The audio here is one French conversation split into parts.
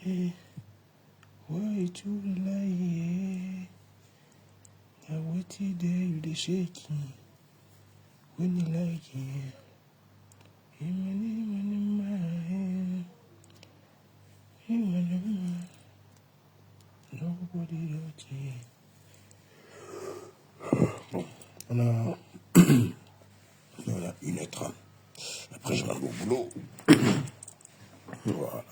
Hey, why you lie? I waited there, you the shaking. When you like it, nobody out here. Bon, on a 1h30. Après, je vais aller au boulot. Voilà.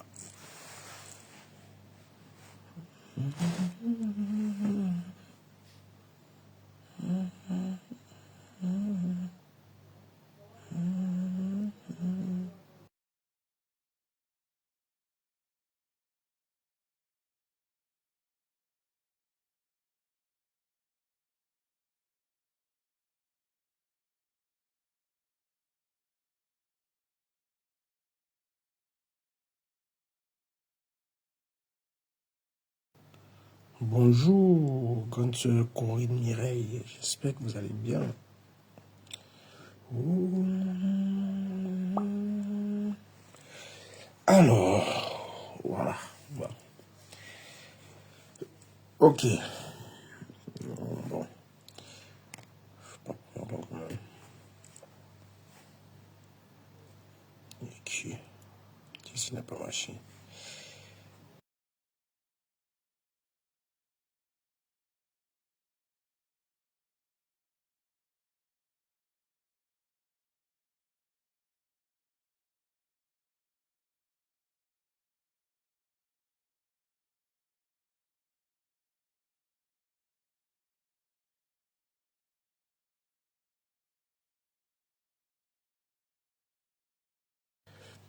Bonjour, grande sœur Corinne Mireille. J'espère que vous allez bien. Alors, voilà. Bon. Ok. Bon. Ok. Ceci n'a pas marché.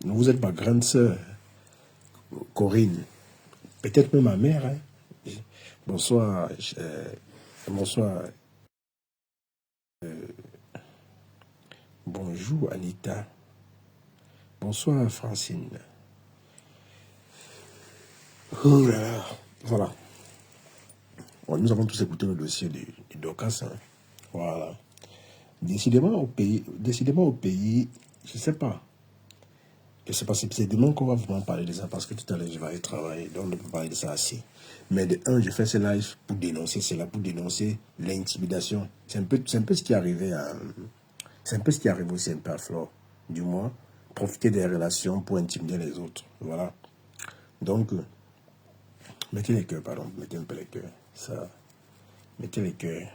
Vous êtes ma grande sœur, Corinne. Peut-être même ma mère. Hein. Bonsoir. Bonsoir. Bonjour, Anita. Bonsoir, Francine. Oh là là. Voilà. Bon, nous avons tous écouté le dossier du Dorcas. Hein. Voilà. Décidément, au pays, je ne sais pas. Je ne sais pas si c'est demain qu'on va vraiment parler de ça parce que tout à l'heure, je vais aller travailler. Donc, on ne peut pas parler de ça assez. Mais de un, je fais ce live pour dénoncer cela, pour dénoncer l'intimidation. C'est un peu ce qui est arrivé à... C'est un peu ce qui arrive aussi un peu à Flore. Du moins, profiter des relations pour intimider les autres. Voilà. Donc, mettez les cœurs, pardon. Mettez un peu les cœurs. Ça. Mettez les cœurs.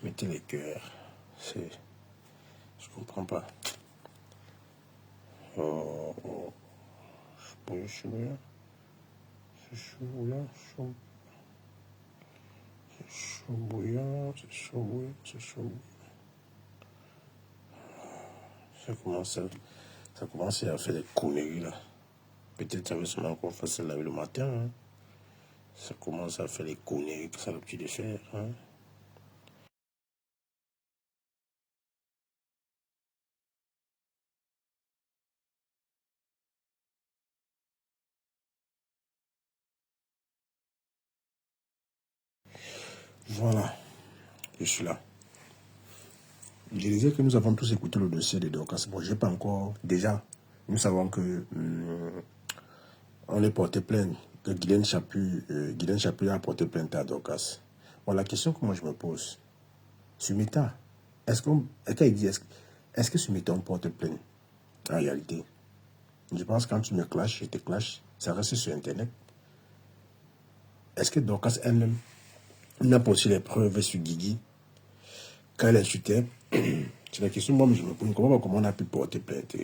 Mettez les cœurs. C'est... Je comprends pas. Oh, oh. Je suis là. C'est chaud là. C'est chaud bouillant. C'est chaud bouillant. C'est chaud bouillant. Ça commence à faire des conneries là. Peut-être ça veut seulement qu'on fasse ça le matin. Hein. Ça commence à faire les conneries que ça a l'habitude de faire. Hein. Voilà. Je suis là. Je disais que nous avons tous écouté le dossier de Dorcas. Bon, je n'ai pas encore. Déjà, nous savons que on est porté plainte. Que Guylaine Chapuis a porté plainte à Dorcas. Bon, la question que moi je me pose, Sumita, est-ce que Sumita on porte plainte en réalité? Je pense que quand tu me clashes, je te clash, ça reste sur Internet. Est-ce que Dorcas elle-même n'a pas aussi les preuves sur Guigui quand elle insultait? C'est la question que moi je me pose. Comment on a pu porter plainte?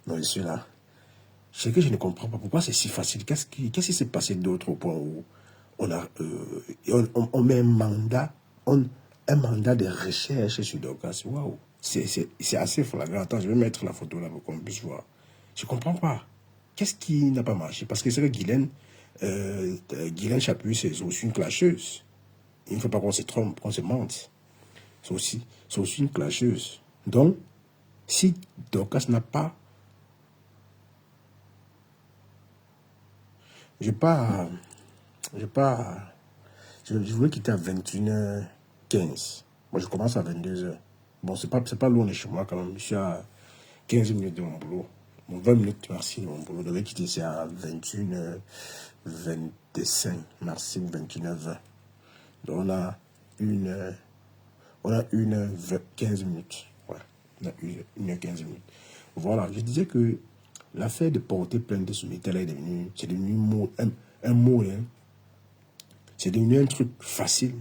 Non, je suis là. C'est que je ne comprends pas pourquoi c'est si facile. Qu'est-ce qui s'est passé d'autre au point où on met un mandat de recherche sur Dorcas? Waouh, c'est assez flagrant. Attends, je vais mettre la photo là pour qu'on puisse voir. Je ne comprends pas. Qu'est-ce qui n'a pas marché? Parce que c'est que Guylaine Chapuis, c'est aussi une clasheuse. Il ne faut pas qu'on se trompe, qu'on se mente. c'est aussi une clasheuse. Donc, si Dorcas n'a pas... Je voulais quitter à 21h15. Moi, je commence à 22h. Bon, c'est pas loin de chez moi quand même. Je suis à 15 minutes de mon boulot. Bon, 20 minutes, merci, de mon boulot. Je devais quitter, c'est à 21h25, merci, ou 21h20. Donc, on a une 15 minutes. Ouais, on a une heure 15 minutes. Voilà, je disais que l'affaire de porter plainte de ce métal est devenu, c'est devenu un mot, hein. C'est devenu un truc facile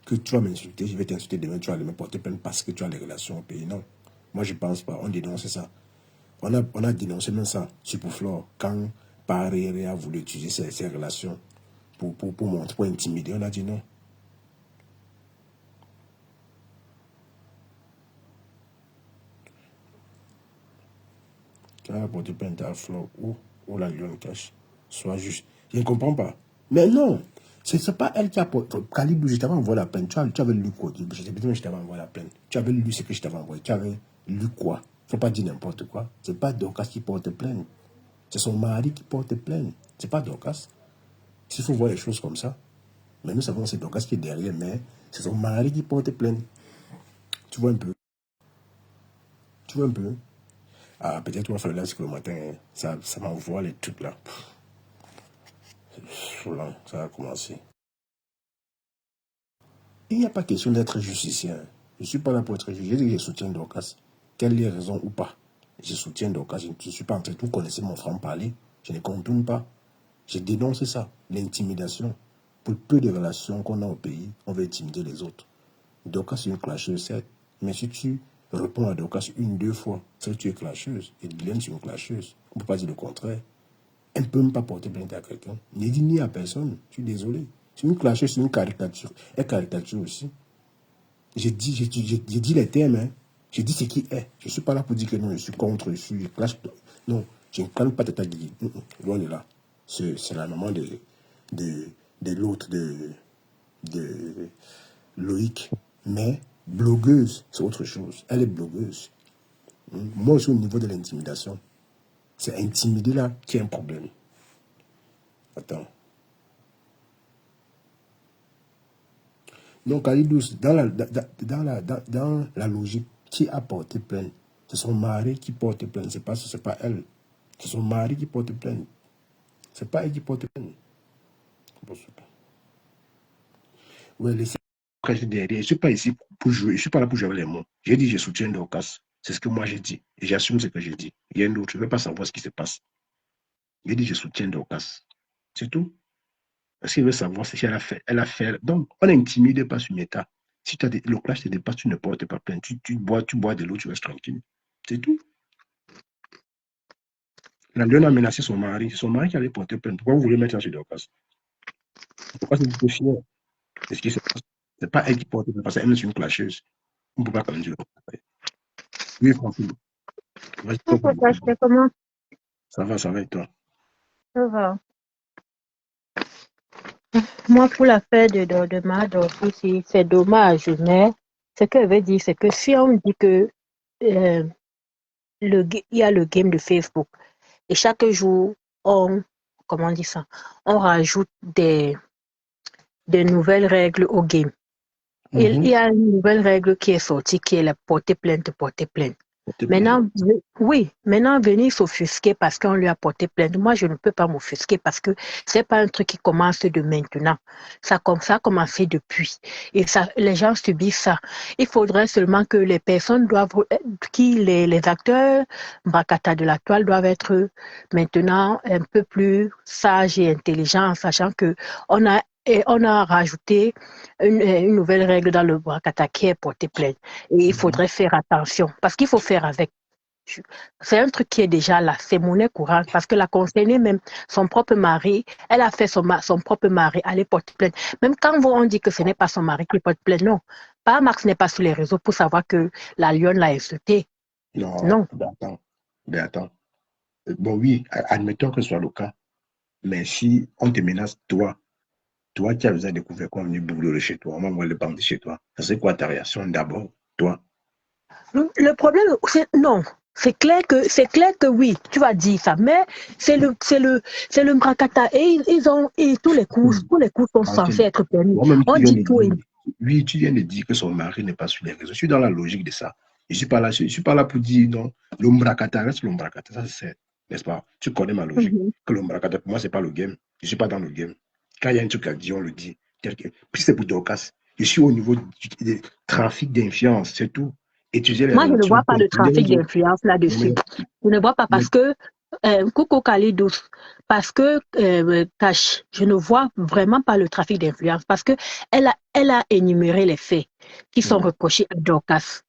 que tu vas m'insulter, je vais t'insulter demain, tu vas aller me porter plainte parce que tu as les relations au pays. Non, moi je pense pas, on dénonce ça. On a dénoncé même ça sur Pouflore quand Paré a voulu utiliser ses relations pour intimider, on a dit non. Tu vas porter plainte à Flore ou la lionne cache. Sois juste. Je ne comprends pas. Mais non, ce n'est pas elle qui a porté. Calibou, je t'avais envoyé la plainte. Tu avais lu quoi? Je t'avais envoyé la plainte. Tu avais lu ce que je t'avais envoyé. Tu avais lu quoi? Il ne faut pas dire n'importe quoi. Ce n'est pas Dorcas qui porte plainte. C'est son mari qui porte plainte. Ce n'est pas Dorcas. S'il faut voir les choses comme ça. Mais nous savons que c'est Dorcas qui est derrière, mais c'est son mari qui porte plainte. Tu vois un peu? Tu vois un peu? Ah, peut-être qu'on va faire le lundi le matin. Ça m'envoie les trucs là. Soulant, ça a commencé. Il n'y a pas question d'être justicier. Je ne suis pas là pour être jugé. Je soutiens Dorcas. Quelle est la raison ou pas? Je soutiens Dorcas. Je ne suis pas en train de... Vous connaissez mon franc-parler. Je ne contourne pas. Je dénonce ça. L'intimidation. Pour peu de relations qu'on a au pays, on veut intimider les autres. Dorcas est une clasheuse, certes. Mais si tu réponds à Dorcas une, deux fois, c'est que tu es clasheuse. Et Dylan, c'est une clasheuse. On ne peut pas dire le contraire. Elle ne peut même pas porter plainte à quelqu'un. Ne dit ni à personne. Je suis désolé. C'est une clasheuse, c'est une caricature. Elle caricature aussi. J'ai dit les termes, hein. J'ai dit ce qui est. Je ne suis pas là pour dire que non, je suis contre, je clash. Non, je ne clame pas Tata Guigui. Loin de là. C'est la maman de l'autre, de Loïc. Mais blogueuse, c'est autre chose. Elle est blogueuse. Moi, je suis au niveau de l'intimidation. C'est intimider là qui est un problème. Attends. Donc, Khalidou, dans la logique, qui a porté plainte? C'est son mari qui porte plainte, c'est pas elle. C'est son mari qui porte plainte. C'est pas elle qui porte plainte. Oui, laissez derrière. Je ne suis pas ici pour jouer. Je ne suis pas là pour jouer avec les mots. J'ai dit je soutiens Dorcas. C'est ce que moi j'ai dit. Et j'assume ce que j'ai dit. Rien d'autre. Je ne veux pas savoir ce qui se passe. J'ai dit je soutiens Dorcas. C'est tout. Parce qu'il veut savoir ce qu'elle a fait. Elle a fait. Donc, on n'intimide pas sur Meta. Si le clash te dépasse, tu ne portes pas plainte. Tu bois de l'eau, tu restes tranquille. C'est tout. La lionne a menacé son mari. C'est son mari qui allait porter plainte. Pourquoi vous voulez mettre ça sur Dorcas? Pourquoi c'est du fier? C'est ce qui se passe. C'est pas elle qui porte plainte parce qu'elle est une clasheuse. On ne peut pas quand même dire. Oui, Francis. Comment? Ça va et toi? Ça va. Moi, pour l'affaire de Mad aussi, c'est dommage, mais ce qu'elle veut dire, c'est que si on dit que il y a le game de Facebook et chaque jour, comment on dit ça, on rajoute des nouvelles règles au game. Il y a une nouvelle règle qui est sortie, qui est la porter plainte, porter plainte. Maintenant, oui, maintenant venir s'offusquer parce qu'on lui a porté plainte. Moi, je ne peux pas m'offusquer parce que c'est pas un truc qui commence de maintenant. Ça a commencé depuis. Et ça, les gens subissent ça. Il faudrait seulement que les personnes les acteurs Mbakata de la toile doivent être maintenant un peu plus sages et intelligents, sachant que on a rajouté une nouvelle règle dans le Brakata qui est porter plainte. Et il faudrait faire attention parce qu'il faut faire avec. C'est un truc qui est déjà là, c'est monnaie courante parce que la concernée, même son propre mari, elle a fait son propre mari aller porter plainte. Même quand on dit que ce n'est pas son mari qui porte plainte, non. Pas Max n'est pas sur les réseaux pour savoir que la lionne l'a insulté. Non. Attends. Bon, oui, admettons que ce soit le cas. Mais si on te menace, toi, Toi, tu as déjà découvert qu'on est venu brûler chez toi, on m'a envoyé les bandits chez toi. C'est quoi ta réaction d'abord, toi? Le problème, c'est non. C'est clair que oui, tu vas dire ça, mais c'est le Mrakata et et tous les coups sont censés Francine, être permis. toi-même, On tu viens dit de tout et dire, oui, tu viens de dire que son mari n'est pas sur les réseaux. Je suis dans la logique de ça. Je suis pas là pour dire non, l'ombrakata reste l'ombrakata, ça c'est, n'est-ce pas? Tu connais ma logique. Mhm. Que l'ombrakata, pour moi, c'est pas le game. Je suis pas dans le game. Quand il y a un truc à dire, on le dit. Puis c'est pour Dorcas. Je suis au niveau du trafic d'influence, c'est tout. Étudier les Moi, je ne relations vois pas le personnelles trafic des autres. d'influence là-dessus. Mais, Je ne vois pas mais, parce que, Coco Kalidou, parce que, Tash, je ne vois vraiment pas le trafic d'influence parce que elle a énuméré les faits qui sont ouais, reprochés à Dorcas.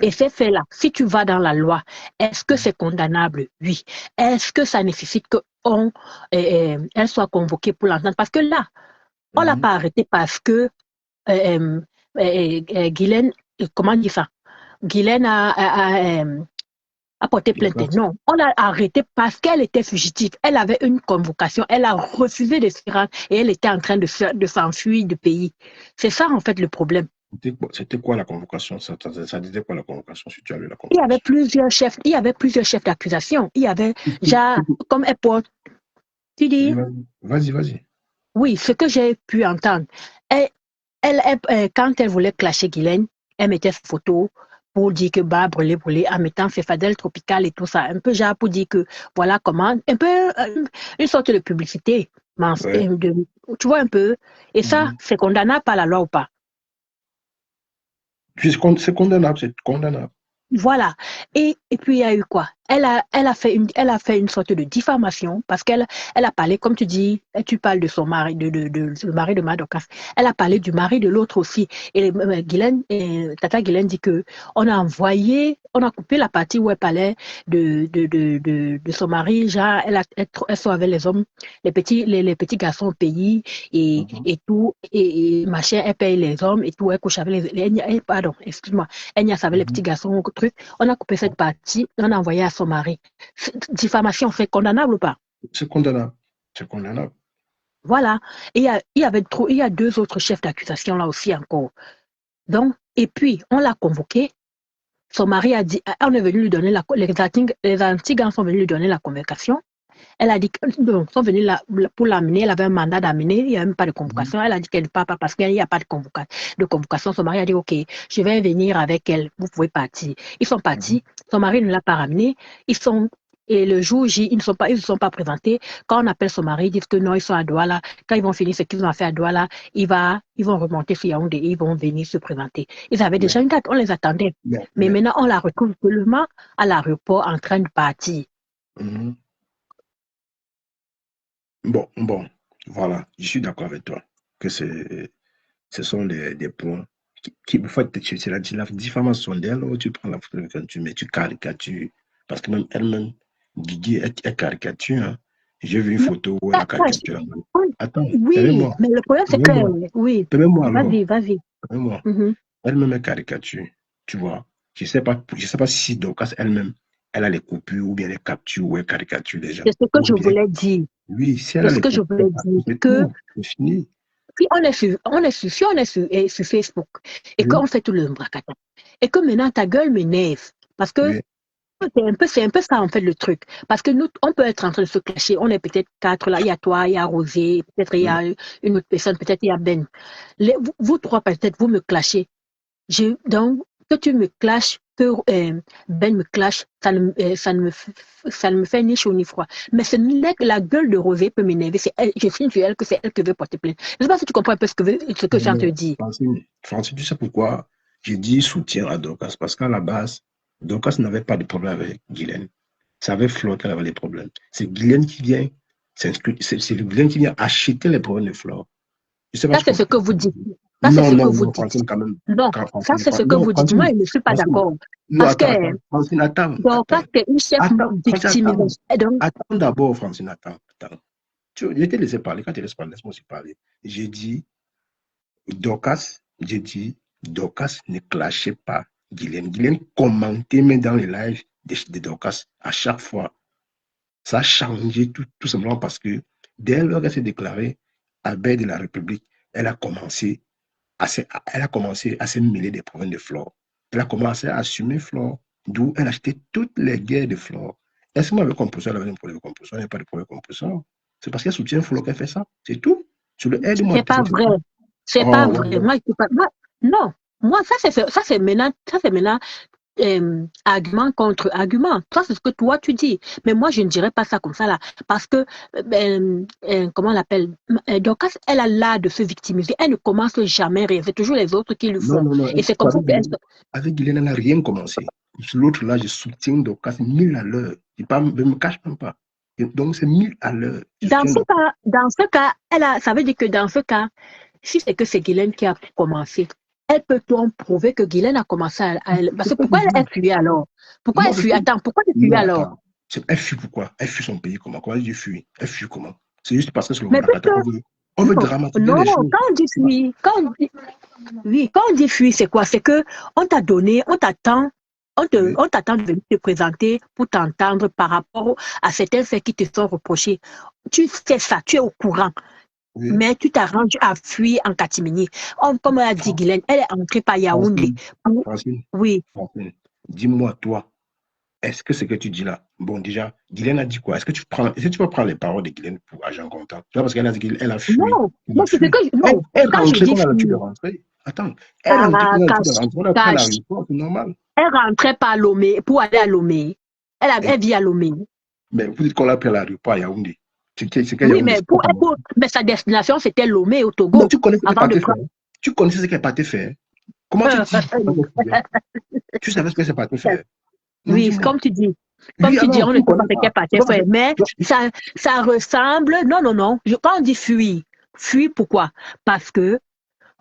Et ouais, ces faits-là, si tu vas dans la loi, est-ce que ouais, c'est condamnable? Oui. Est-ce que ça nécessite elle soit convoquée pour l'entendre? Parce que là, on l'a mhm, pas arrêtée parce que Guylaine, comment dire ça? Guylaine a porté plainte. Dorcas. Non, on l'a arrêtée parce qu'elle était fugitive. Elle avait une convocation. Elle a refusé de se rendre et elle était en train de s'enfuir du pays. C'est ça, en fait, le problème. C'était quoi la convocation? Ça disait quoi la convocation, si tu as lu la Il y avait convocation? plusieurs chefs d'accusation. Il y avait, Écoute, genre, écoute, comme elle porte, tu dis, vas-y, vas-y. oui, ce que j'ai pu entendre. Elle, quand elle voulait clasher Guylaine, elle mettait ses photos pour dire que bah brûlé, brûlé, en mettant ses fadelles tropicales et tout ça. Un peu genre pour dire que voilà comment, un peu une sorte de publicité. Ouais. Tu vois un peu. Et ça, Mhm. c'est condamnable par la loi ou pas? C'est condamnable, c'est condamnable. Voilà. Et puis, il y a eu quoi? Elle a fait une sorte de diffamation parce elle a parlé, comme tu dis, tu parles de son mari, le mari de Madokas. Elle a parlé du mari de l'autre aussi. Et Tata Guylaine dit que on a coupé la partie où elle parlait de son mari. Genre, elle soit avec les hommes, les petits garçons au pays Mhm. et tout. Et machin, elle paye les hommes et tout. Elle couche avec pardon, excuse-moi. Elle savait les petits Mhm. garçons, truc. On a coupé cette partie, on a envoyé à son mari. Diffamation, c'est condamnable ou pas? C'est condamnable. C'est condamnable. Voilà. Et il y a deux autres chefs d'accusation là aussi encore. Donc, et puis, on l'a convoqué. Son mari a dit, on est venu lui donner les Antigans sont venus lui donner la convocation. Elle a dit donc, sont venus pour l'amener. Elle avait un mandat d'amener. Il n'y a même pas de Mhm. convocation. Elle a dit qu'elle ne part pas parce qu'il n'y a pas de convocation. Son mari a dit, OK, je vais venir avec elle. Vous pouvez partir. Ils sont Mhm. partis. Son mari ne l'a pas ramené. Et le jour J, ils ne se sont pas présentés. Quand on appelle son mari, ils disent que non, ils sont à Douala. Quand ils vont finir ce qu'ils ont fait à Douala, ils vont remonter sur Yaoundé et ils vont venir se présenter. Ils avaient Mais, déjà une date. On les attendait. mais, Mais mais, maintenant, on la retrouve seulement à l'aéroport en train de partir. mhm. Bon, voilà. Je suis d'accord avec toi que ce sont des points en fait, c'est la diffamation d'elle où tu prends la photo quand tu mets, tu caricatures. Parce que même elle-même, Guigui, elle caricature, hein. J'ai vu une Non, photo où elle ça, a caricaturé. Attends, oui, permets-moi, mais le problème, c'est que, permets-moi, oui, permets-moi alors, vas-y, vas-y. permets-moi. Mhm. Elle-même, elle caricature, tu vois. Je sais pas si Dorcas elle-même, elle a les coupures ou bien les captures où elle caricature les gens. C'est ce que Ou je bien, voulais dire. oui, si elle C'est a ce les que je coupures, voulais dire. c'est Que tout, c'est fini. si sur Facebook et Oui, qu'on fait tout le bracata, et que maintenant ta gueule m'énerve, parce que oui, c'est un peu ça en fait le truc. Parce que nous, on peut être en train de se cacher, on est peut-être quatre là, il y a toi, il y a Rosé, peut-être il y oui. a une autre personne, peut-être il y a Ben. Vous trois, peut-être, vous me clashez. Donc, que tu me clashes, que Ben me clash, ça ne me fait ni chaud ni froid. Mais ce n'est que la gueule de Rosé peut m'énerver. Je signe sur elle que c'est elle qui veut porter plainte. Je ne sais pas si tu comprends un peu ce que je viens de te Mais, dire. Francine, tu sais pourquoi j'ai dit soutien à Dorcas? Parce qu'à la base, Dorcas n'avait pas de problème avec Guylaine. Ça avait Flore qu'elle avait les problèmes. C'est Guylaine qui vient, c'est le Guylaine qui vient acheter les problèmes de Flore. Je ne sais pas Ça, si tu c'est ce comprends. que vous dites. Ça, c'est Non, ce que non, vous non, dites. Francine, quand même. Non, ça, Francine, c'est ce que non, vous dites. Moi, Francine, je ne suis pas Francine. d'accord. Non, Parce que Francine, Dorcas, c'est une chef victimisation. Donc, attends d'abord, Francine, attends. Je t'ai laissé parler. Quand tu laisses parler, laisse-moi aussi parler. J'ai dit, j'ai dit, Dorcas ne clashait pas Guylaine. Guylaine commentait même dans les lives de Dorcas à chaque fois. Ça a changé tout simplement parce que dès lors qu'elle s'est déclarée abbé de la République, elle a commencé elle a commencé à se mêler des problèmes de Flore. Elle a commencé à assumer Flore, d'où elle achetait toutes les guerres de Flore. Est-ce que moi, avec composition, elle avait un problème de composition? Elle n'a pas de problème de composition. C'est parce qu'elle soutient Flore qu'elle fait ça. C'est tout. Sur le aide-moi. C'est pas vrai. C'est pas Oh, ouais, vrai. ouais. Moi, je suis pas, non. Moi, ça, c'est maintenant argument contre argument. Toi, c'est ce que toi tu dis. Mais moi, je ne dirais pas ça comme ça là. Parce que, comment on l'appelle? Dorcas, elle a l'art de se victimiser. Elle ne commence jamais rien. C'est toujours les autres qui le Non, font. non, non. Et c'est comme ça qu'elle Avec Guylaine, elle n'a rien commencé. Sur l'autre, là, je soutiens Dorcas 1000 à l'heure. Je ne me cache même pas. Et donc, c'est 1000 à l'heure. Je soutiens Dorcas. dans ce cas, ça veut dire que dans ce cas, si c'est que c'est Guylaine qui a commencé, elle peut donc prouver que Guylaine a commencé parce que pourquoi elle fuit alors? Pourquoi elle fuit? Attends, pourquoi elle fuit Non, alors? attends. Elle fuit pourquoi? Elle fuit son pays comment? Comment elle dit fuit? Elle fuit comment? C'est juste parce que c'est le Mais Mandakata. On veut non, dramatiser non, les choses. quand on dit fuir, oui, quand on dit fuir, c'est quoi? C'est que on t'a donné, on t'attend, Oui, on t'attend de venir te présenter pour t'entendre par rapport à certains faits qui te sont reprochés. Tu sais ça, tu es au courant. oui. Mais tu t'arranges à fuir en catimini. Comme a dit Guylaine, elle est entrée par Yaoundé. Francine, Oui. Francine, dis-moi, toi, est-ce que ce que tu dis là, bon, déjà, Guylaine a dit quoi? Est-ce que tu peux prendre les paroles de Guylaine pour agent comptant? Tu vois, parce qu'elle a dit qu'elle a fui. Non, Elle a moi, c'est ce fui. que non. Elle Quand je rentrait dis qu'on a l'habitude de fuir, rentrer. Attends, elle rentrait qu'on a l'habitude de rentrer. On a pris à l'aéroport, c'est normal. elle rentrait par Lomé pour aller à Lomé. Et- Elle vit à Lomé. mais vous dites qu'on l'a pris à l'aéroport à Yaoundé. C'est quel Oui, Yaoundé? mais mais sa destination, c'était Lomé au Non, Togo. tu connais ce qu'elle Avant de partait faire. prendre. Tu connaissais ce qu'elle partait faire. Comment tu dis qu'elle fuyait? Tu savais ce que c'est partait faire. Non, Oui, dis-moi. comme tu dis. Comme Oui, tu dis, alors, on tu ne ne sait pas connais ce qu'elle pas. C'est partait pas parce que. faire. Mais ça ressemble. Non, non, non. Quand on dit fuir, fuir pourquoi? Parce que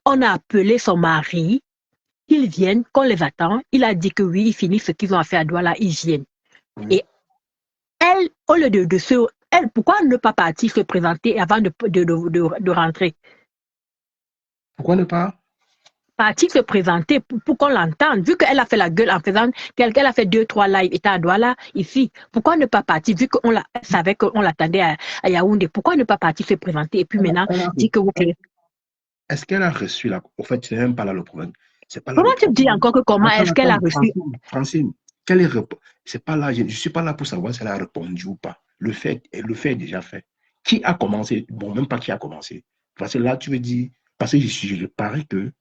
on a appelé son mari, qu'ils viennent, qu'on les attend. Il a dit que oui, ils finissent ce qu'ils ont à faire à Douala, ils viennent. Oui. Et elle, au lieu de se. Elle, pourquoi ne pas partir se présenter avant de rentrer? Pourquoi ne pas? Partir se présenter pour qu'on l'entende. Vu qu'elle a fait la gueule en faisant, qu'elle a fait 2, 3 lives, et à Douala, ici, pourquoi ne pas partir, vu qu'on savait qu'on l'attendait à Yaoundé, pourquoi ne pas partir se présenter et puis maintenant dire que vous. Est-ce qu'elle a reçu la. En fait, c'est même pas là le problème. C'est pas là Comment le tu dis problème. encore que comment Attends, est-ce qu'elle a attends, reçu? Francine, quelle est c'est pas là, je ne suis pas là pour savoir si elle a répondu ou pas. Le fait est déjà fait. Qui a commencé? Bon, même pas qui a commencé. Parce que là, tu veux dire, parce que je parie que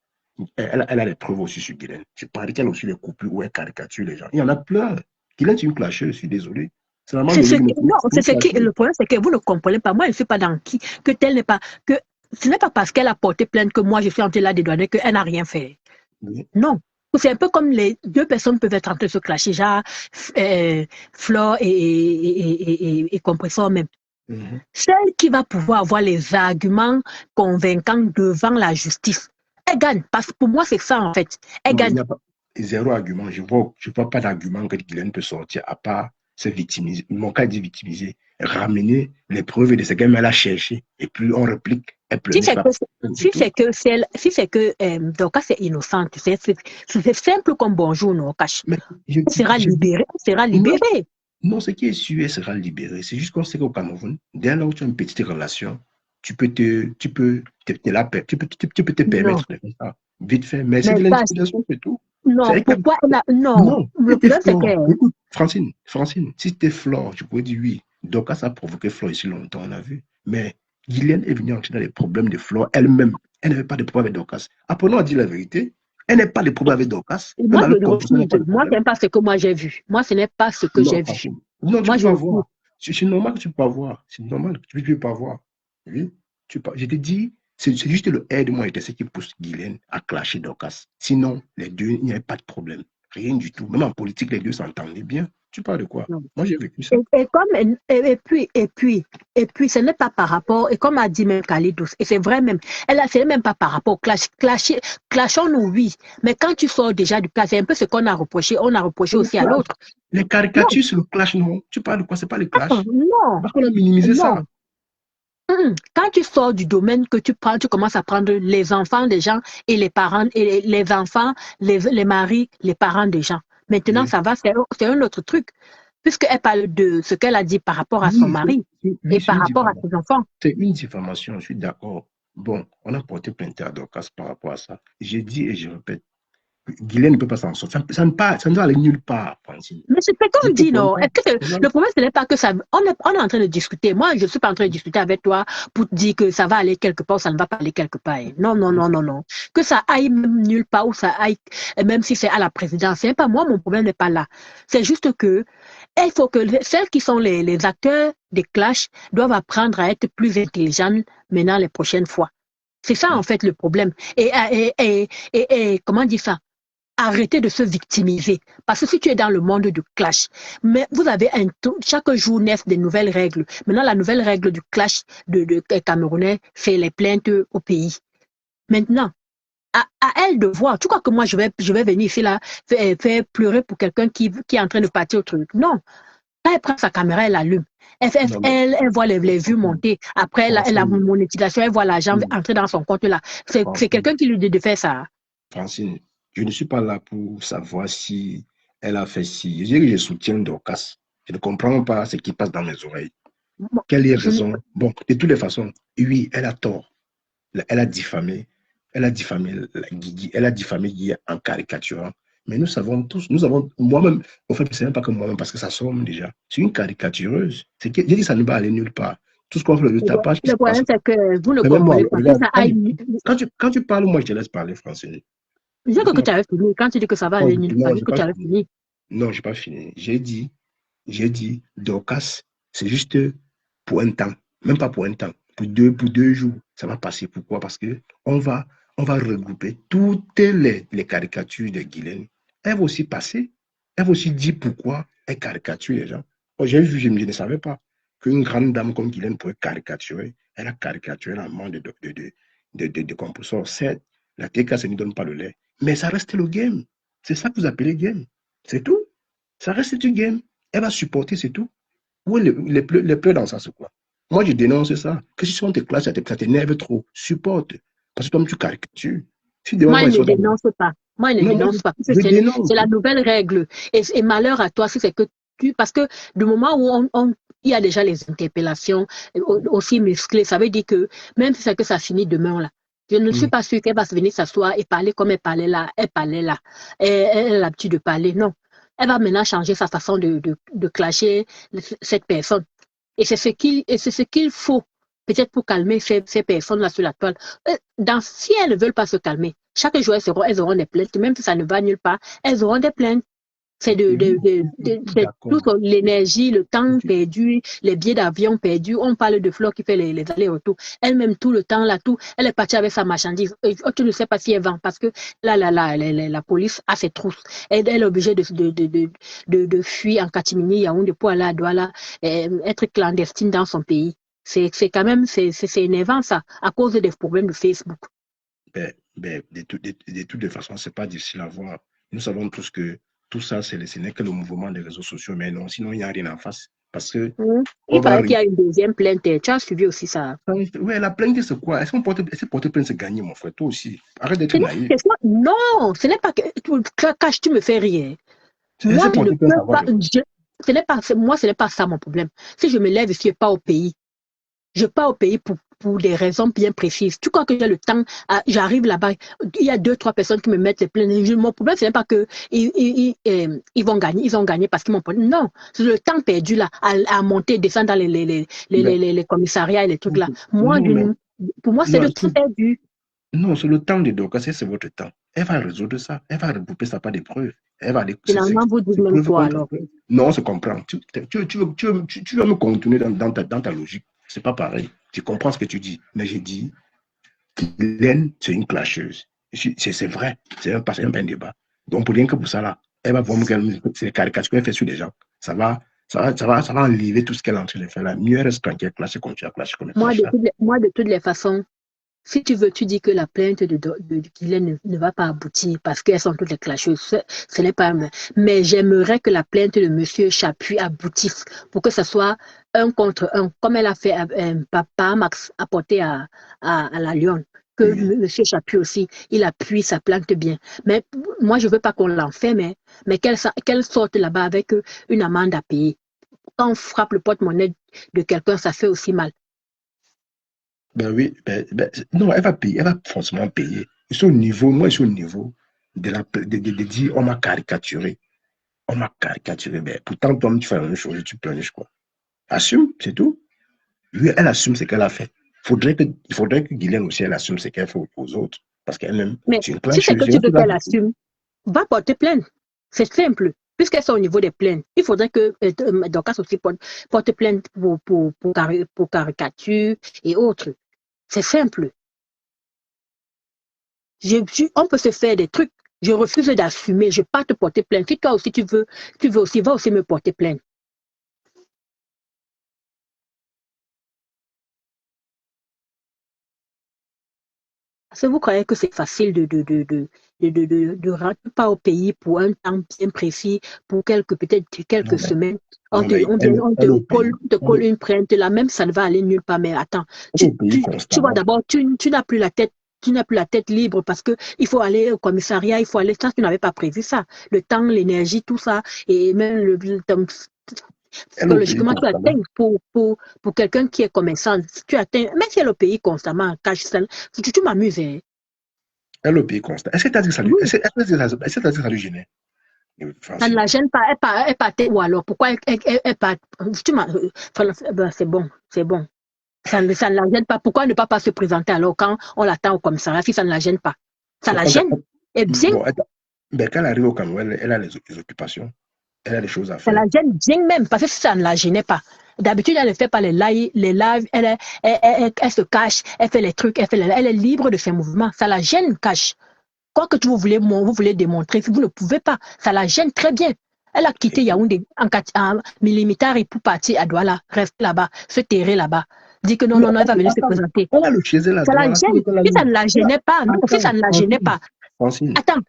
elle a des preuves aussi sur Guylaine. Je parie qu'elle a aussi des coupures où elle caricature les gens. Il y en a plein. Guylaine, c'est une clasheuse, je suis désolé. C'est vraiment C'est ce Loïc, qui, mais non, c'est c'est une ce qui, clasheuse. le problème, c'est que vous ne comprenez pas. Moi, je ne suis pas dans qui, que tel n'est pas, que ce n'est pas parce qu'elle a porté plainte que moi, je suis en train de la dédouaner qu'elle n'a rien fait. Oui. Non. C'est un peu comme les deux personnes peuvent être en train de se clasher, genre Flore et Compressor même. Mhm. Celle qui va pouvoir avoir les arguments convaincants devant la justice, elle gagne. Parce que pour moi, c'est ça en fait. Elle Non, il gagne. n'y a pas zéro argument. Je vois pas d'argument que Guylaine peut sortir à part se victimiser. Mon cas dit victimiser. Ramener les preuves de ce qu'elle a cherché. Et puis on réplique. Elle Si pleurniche c'est pas. que, C'est tout. si c'est que Dorcas est innocente, c'est simple comme bonjour, non, cache. Mais je, Elle sera je, libérée, elle sera non, libérée. non, ce qui est sûr, elle sera libérée. C'est juste qu'on sait qu'au Cameroun, dès lors où tu as une petite relation, tu peux te Non. permettre de faire ça. Vite fait. Mais c'est Mais de cache, l'intimidation, c'est tout. C'est non, elle qui pourquoi elle a, non. Non, Le c'était problème, c'est que, Flore. Écoute, Francine, si c'était Flore, je pourrais dire oui. Donc, ça a provoqué Flore ici longtemps, on a vu. Mais Guylaine est venue entrer dans les problèmes de Flore elle-même. Elle n'avait pas de problème avec Dorcas. Apprenons à dire la vérité. Elle n'a pas de problème avec Dorcas. Même moi, je avec Composition, elle n'a pas de moi, ce problème. n'est pas ce que moi j'ai vu. Moi, ce n'est pas ce que Non, j'ai vu. Francine. Non, tu Moi, ne peux je pas refuse. voir. C'est normal que tu ne peux pas voir. C'est normal que tu ne peux pas voir. Oui. Je te dis, c'est juste le aide-moi et ce qui pousse Guylaine à clasher Dorcas. Sinon, les deux, il n'y avait pas de problème. Rien du tout. Même en politique, les deux s'entendaient bien. Tu parles de quoi? Moi, j'ai vécu ça. Et puis, ce n'est pas par rapport, et comme a dit même Kalidos, et c'est vrai même, ce n'est même pas par rapport au clashons-nous, oui, mais quand tu sors déjà du clash, c'est un peu ce qu'on a reproché, on a reproché aussi à l'autre. Les Non, caricatures sur le clash, non. Tu parles de quoi? C'est pas le clash. non, Parce qu'on a minimisé ça. non. Quand tu sors du domaine que tu prends, tu commences à prendre les enfants des gens et les parents, et les enfants, les maris, les parents des gens. Maintenant, Oui, ça va, c'est un autre truc, puisqu'elle parle de ce qu'elle a dit par rapport à son oui, mari et oui, c'est par une rapport à diffamation. ses enfants. C'est une diffamation, je suis d'accord. Bon, on a porté plainte à Dorcas par rapport à ça. J'ai dit et je répète, Guylaine ne peut pas s'en sortir. Ça ne va aller nulle part, Francine. Mais c'est ce Je qu'on te dit, non? comprends. Est-ce que le problème, ce n'est pas que ça. On est en train de discuter. Moi, je ne suis pas en train de discuter avec toi pour te dire que ça va aller quelque part, ça ne va pas aller quelque part. Non, non, non, non, non. Que ça aille même nulle part ou ça aille, même si c'est à la présidence. C'est pas moi, mon problème n'est pas là. C'est juste que il faut que celles qui sont les acteurs des clashs doivent apprendre à être plus intelligentes maintenant les prochaines fois. C'est ça, en fait, le problème. Et comment dire ça? Arrêtez de se victimiser. Parce que si tu es dans le monde du clash, mais vous avez chaque jour naissent des nouvelles règles. Maintenant, la nouvelle règle du clash de Camerounais, c'est les plaintes au pays. Maintenant, à elle de voir. Tu crois que moi, je vais venir ici là, faire pleurer pour quelqu'un qui est en train de partir au truc. Non. Quand elle prend sa caméra, elle allume. Non, mais Elle voit les vues monter. Après la Francine, monétisation, elle voit l'argent entrer dans son compte là. C'est Francine, quelqu'un qui lui dit de faire ça. Francine, je ne suis pas là pour savoir si elle a fait ci. Je dis que je soutiens Dorcas. Je ne comprends pas ce qui passe dans mes oreilles. Bon, Quelle est je, raison? Bon, de toutes les façons, oui, elle a tort. Elle a diffamé. Elle a diffamé Guigui. Elle a diffamé Guigui en caricaturant. Mais nous savons tous, nous avons, moi-même, en fait, c'est même pas que moi-même, parce que ça sort déjà. C'est une caricatureuse. J'ai dit, ça ne va aller nulle part. Tout ce qu'on fait, le tapage qui se le passe. problème, c'est que vous ne Mais même moi, comprenez pas. Que regarde, ça aille. quand tu parles, moi, je te laisse parler français. Je crois que Laisse-moi. tu avais fini. Quand tu dis que ça va Non, aller nulle part, non, je j'ai que pas tu avais fini. fini. Non, j'ai pas fini. J'ai dit, Dorcas, c'est juste pour un temps. Même pas pour un temps. Pour deux jours, ça va passer. Pourquoi? Parce que on va regrouper toutes les caricatures de Guylaine. Elle va aussi passer. Elle va aussi dire pourquoi elle caricature les gens. Oh, j'ai vu, je ne savais pas qu'une grande dame comme Guylaine pouvait caricaturer. Elle a caricaturé la main de composants. Certes, la TK, ça ne donne pas le lait. Mais ça reste le game. C'est ça que vous appelez game. C'est tout. Ça reste du game. Elle va supporter, c'est tout. Oui, les pleurs dans ça, c'est quoi? Moi, je dénonce ça. Que si on te classe, ça t'énerve trop, supporte. Parce que toi, tu caricatures. Si demain, Moi, moi, il ils ne sont dans... dénonce pas. Moi, il ne Non, moi, dénonce pas. je dénonce. C'est la nouvelle règle. Et malheur à toi, si c'est que parce que du moment où il y a déjà les interpellations aussi musclées, ça veut dire que même si c'est que ça finit demain, là, je ne suis Mm. pas sûre qu'elle va se venir s'asseoir et parler comme elle parlait là. Elle parlait là. Elle a l'habitude de parler. Non. Elle va maintenant changer sa façon de clasher cette personne. Et c'est ce qu'il faut, peut-être pour calmer ces personnes-là sur la toile. Si elles ne veulent pas se calmer, chaque jour, elles auront des plaintes, même si ça ne va nulle part, elles auront des plaintes. C'est toute D'accord. l'énergie, le temps perdu, les billets d'avion perdus. On parle de Flore qui fait les allers-retours. Elle-même, tout le temps, là, tout, elle est partie avec sa marchandise. Tu ne sais pas si elle vend parce que la police a ses trousses. Elle est obligée de fuir en catimini, Yaoundé, pour aller à Douala, être clandestine dans son pays. C'est quand même, c'est énervant ça, à cause des problèmes de Facebook. De toutes les façons, ce n'est pas difficile à voir. Nous savons tous que tout ça, ce n'est que le mouvement des réseaux sociaux, mais non, sinon, il n'y a rien en face. Parce que Il on va paraît qu'il y a une deuxième plainte. Tu as suivi aussi ça. ouais, la plainte, c'est quoi? Est-ce qu'on porte plainte, c'est gagner, mon frère? Toi aussi. Arrête d'être Ce n'est pas naïf. question. Non, ce n'est pas que. Cache, tu me fais rire. Est-ce Moi, que je ne porter plainte, peux ça va pas. de quoi? Moi, ce n'est pas ça mon problème. Si je me lève ici et pas au pays, je pars au pays pour des raisons bien précises. Tu crois que j'ai le temps, j'arrive là-bas, il y a deux, trois personnes qui me mettent les plaintes. Mon problème, ce n'est pas que ils vont gagner, ils ont gagné parce qu'ils m'ont pas. Non, c'est le temps perdu là, à monter, descendre dans Mais, les commissariats et les trucs là. non, mais, Pour moi, c'est non, le temps perdu. non, c'est le temps de Dorcas, c'est votre temps. Elle va résoudre ça. Elle va regrouper ça par des preuves. Elle va aller, Finalement, vous dites c'est même preuve quoi contre alors? preuve. Non, on se comprend. Tu vas me contourner dans ta logique. C'est pas pareil. Je comprends ce que tu dis. Mais j'ai dit, Laine, c'est une clasheuse. C'est vrai. C'est un débat. Donc, pour rien que pour ça, là, elle va voir que c'est les caricatures qu'elle fait sur les gens. Ça va enlever tout ce qu'elle est en train de faire là. Mieux elle reste tranquille, clasher comme tu as clashé comme elle clash là. Moi, de toutes les façons, si tu veux, tu dis que la plainte de Guylaine ne va pas aboutir parce qu'elles sont toutes les clasheuses. Ce n'est pas vrai. Mais j'aimerais que la plainte de M. Chapuis aboutisse pour que ce soit un contre un, comme elle a fait Papa Max apporté à la Lyon. Que Oui. M. Chapuis aussi, il appuie sa plainte bien. Mais moi, je ne veux pas qu'on l'enferme, mais qu'elle sorte là-bas avec une amende à payer. Quand on frappe le porte-monnaie de quelqu'un, ça fait aussi mal. Ben oui, non, elle va payer, elle va forcément payer. Je suis au niveau, moi, je suis au niveau de dire on m'a caricaturé. On m'a caricaturé. Ben, pourtant, toi, tu fais la même chose, tu pleurniches quoi. Assume, c'est tout. Oui, elle assume ce qu'elle a fait. Il faudrait que Guylaine aussi, elle assume ce qu'elle fait aux autres. Parce qu'elle-même, Mais c'est une si c'est clasheuse. que tu veux qu'elle assume, va porter plainte. C'est simple. Puisqu'elles sont au niveau des plaintes, il faudrait que Dorcas aussi porte plainte pour caricature et autres. C'est simple. On peut se faire des trucs. Je refuse d'assumer. Je ne vais pas te porter plainte. Si toi aussi tu veux aussi, va aussi me porter plainte. Est-ce que vous croyez que c'est facile de rentrer pas au pays pour un temps bien précis, pour peut-être quelques Non, mais, semaines, non, mais on elle au pays. te colle une plainte, là même ça ne va aller nulle part, mais attends, Elle au pays tu vois constamment. d'abord, tu n'as plus la tête. Tu n'as plus la tête libre parce que il faut aller au commissariat, il faut aller. Ça, tu n'avais pas prévu ça. Le temps, l'énergie, tout ça, et même Elle au pays psychologiquement, tu constamment. atteins pour quelqu'un qui est commerçant. Tu atteins, même si elle est au pays constamment, cache ça, tu m'amuses. Hein. Elle au pays constamment. Est-ce que tu as dit que ça lui, Oui, est-ce que t'as dit que ça lui gênait? ça ne Francine. la gêne pas. Elle partait ou alors pourquoi elle part. C'est bon, c'est bon. Ça ne la gêne pas. Pourquoi ne pas se présenter alors quand on l'attend au commissariat si ça ne la gêne pas? Ça la gêne. Et bien, Bon, ben, quand elle arrive au Cameroun, elle a les occupations. Elle a des choses à ça la faire. gêne bien même parce que si ça ne la gênait pas. D'habitude, elle ne fait pas les lives, elle se cache, elle fait les trucs, elle est libre de ses mouvements. Ça la gêne, cache. Quoi que vous voulez démontrer, si vous ne pouvez pas, ça la gêne très bien. Elle a quitté Yaoundé en Milimitari pour partir à Douala, rester là-bas, se terrer là-bas. Dit que non, Mais non, non, elle va venir se présenter. elle a le chez elle à Ça la Douala. gêne. Si ça ne la gênait pas, non, si ça Attends, ne la gênait Francine. pas. Francine. Attends,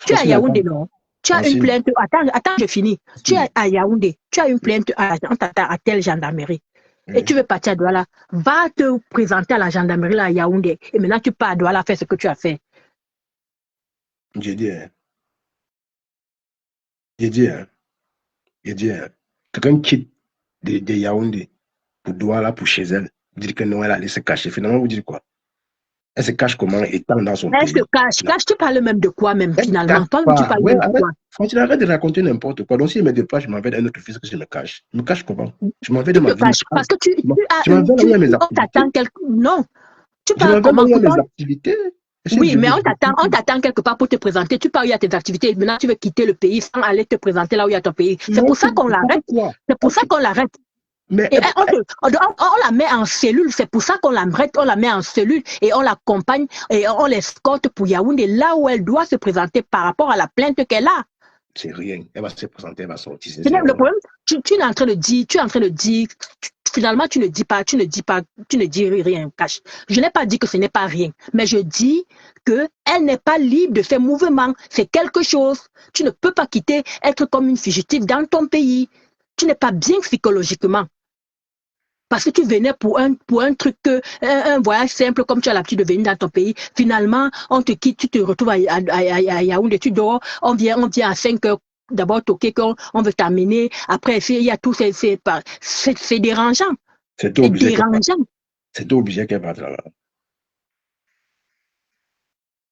tu es à Francine, Yaoundé, attends. non? Tu as une Francine. plainte. Attends, je finis. Tu es Francine. à Yaoundé. Tu as une plainte on t'attend à telle gendarmerie. Et Oui. tu veux partir à Douala. Va te présenter à la gendarmerie là, à Yaoundé. Et maintenant, tu pars à Douala faire ce que tu as fait. J'ai dit, hein. J'ai dit, hein. J'ai dit, hein. Quelqu'un quitte de Yaoundé pour Douala, pour chez elle. Dire que non, elle allait se cacher. Finalement, vous dites quoi? Elle se cache comment étant dans son Elle se pays? cache. Là. Tu parles même de quoi même Elle ne cache finalement? Toi-même, tu pas. parles Ouais, même de arrête. quoi? Francine, arrête de raconter n'importe quoi. Donc, si je me déplace, je m'en vais d'un autre fils que je me cache. Je me cache comment? Je m'en vais de Tu te ma vie caches natale. parce que tu as Je m'en vais là où il y a mes on activités. t'attend quelque. Non, tu Je parles m'en vais là comment? où il y a Pourtant, mes activités. Est-ce que oui, je mais veux on t'attend quelque part pour te présenter. Tu pars où il y a tes activités. Maintenant, tu veux quitter le pays sans aller te présenter là où il y a ton pays. C'est non, pour ça qu'on l'arrête. pourquoi? C'est pour ça Ok. qu'on l'arrête. Mais Et on la met en cellule. C'est pour ça qu'on l'arrête. On la met en cellule et on l'accompagne et on l'escorte pour Yaoundé là où elle doit se présenter par rapport à la plainte qu'elle a. c'est rien. Elle va se présenter, elle va sortir. Le problème, tu es en train de dire, finalement, tu ne dis rien, cache. Je n'ai pas dit que ce n'est pas rien, mais je dis qu'elle n'est pas libre de ses mouvements. C'est quelque chose. Tu ne peux pas quitter, être comme une fugitive dans ton pays. Tu n'es pas bien psychologiquement. Parce que tu venais pour un truc, un voyage simple comme tu as l'habitude de venir dans ton pays. Finalement, on te quitte, tu te retrouves à Yaoundé, tu dors, on vient à 5 heures. D'abord, toquer on veut t'amener. Après, il y a tout, c'est dérangeant. c'était C'est obligé qu'elle parte. dérangeant. C'était obligé qu'elle parte là-bas.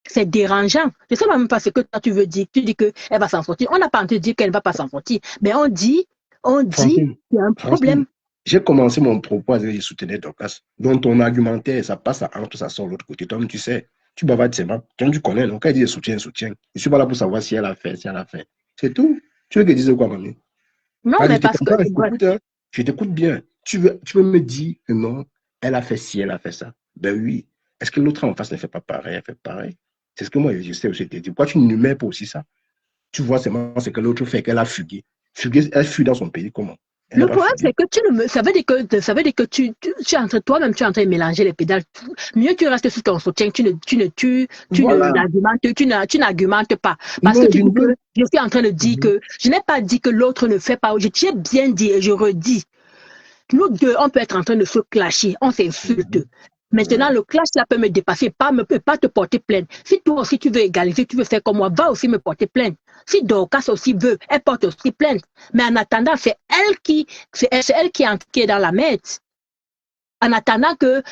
C'est dérangeant. Je ne sais même pas ce que toi tu veux dire. Tu dis qu'elle va s'en sortir. On n'a pas entendu dire qu'elle ne va pas s'en sortir. Mais on dit qu'il Francine, y a un Francine, problème. j'ai commencé mon propos à dire que je soutenais Dorcas. Donc ton argumentaire, ça passe à entre, ça sort de l'autre côté. Toi, tu sais, tu bavardes seulement. Toi, tu connais. Donc, quand elle dit soutien, soutien. Je suis pas là pour savoir si elle a fait, si elle a fait. C'est tout. Tu veux que je dise quoi, mamie? Non, Vas-y, mais je parce que, t'entends, je bref, t'écoute, hein. Je t'écoute bien. Tu veux me dire que non, elle a fait ci, elle a fait ça. Ben oui. Est-ce que l'autre en face ne fait pas pareil? Elle fait pareil. C'est ce que moi, je sais aussi te dire. Pourquoi tu ne mets pas aussi ça? Tu vois seulement ce que l'autre fait, qu'elle a fugué. Fugué, elle fuit dans son pays, comment? Elle n'a le pas problème, fugué. c'est que ça veut dire que tu es en train, toi-même, tu es en train de mélanger les pédales. Mieux tu restes sur ton soutien, Voilà. tu n'argumentes pas. Parce que Non, tu je ne dis que veux. je suis en train de dire Mhm. que je n'ai pas dit que l'autre ne fait pas. J'ai bien dit et je redis. Nous deux, on peut être en train de se clasher, on s'insulte. Mhm. Maintenant, Ouais. le clash là peut me dépasser, pas te porter plainte. Si toi aussi tu veux égaliser, tu veux faire comme moi, va aussi me porter plainte. Si Dorcas aussi veut, elle porte aussi plainte. Mais en attendant, c'est elle qui est dans la merde. en attendant que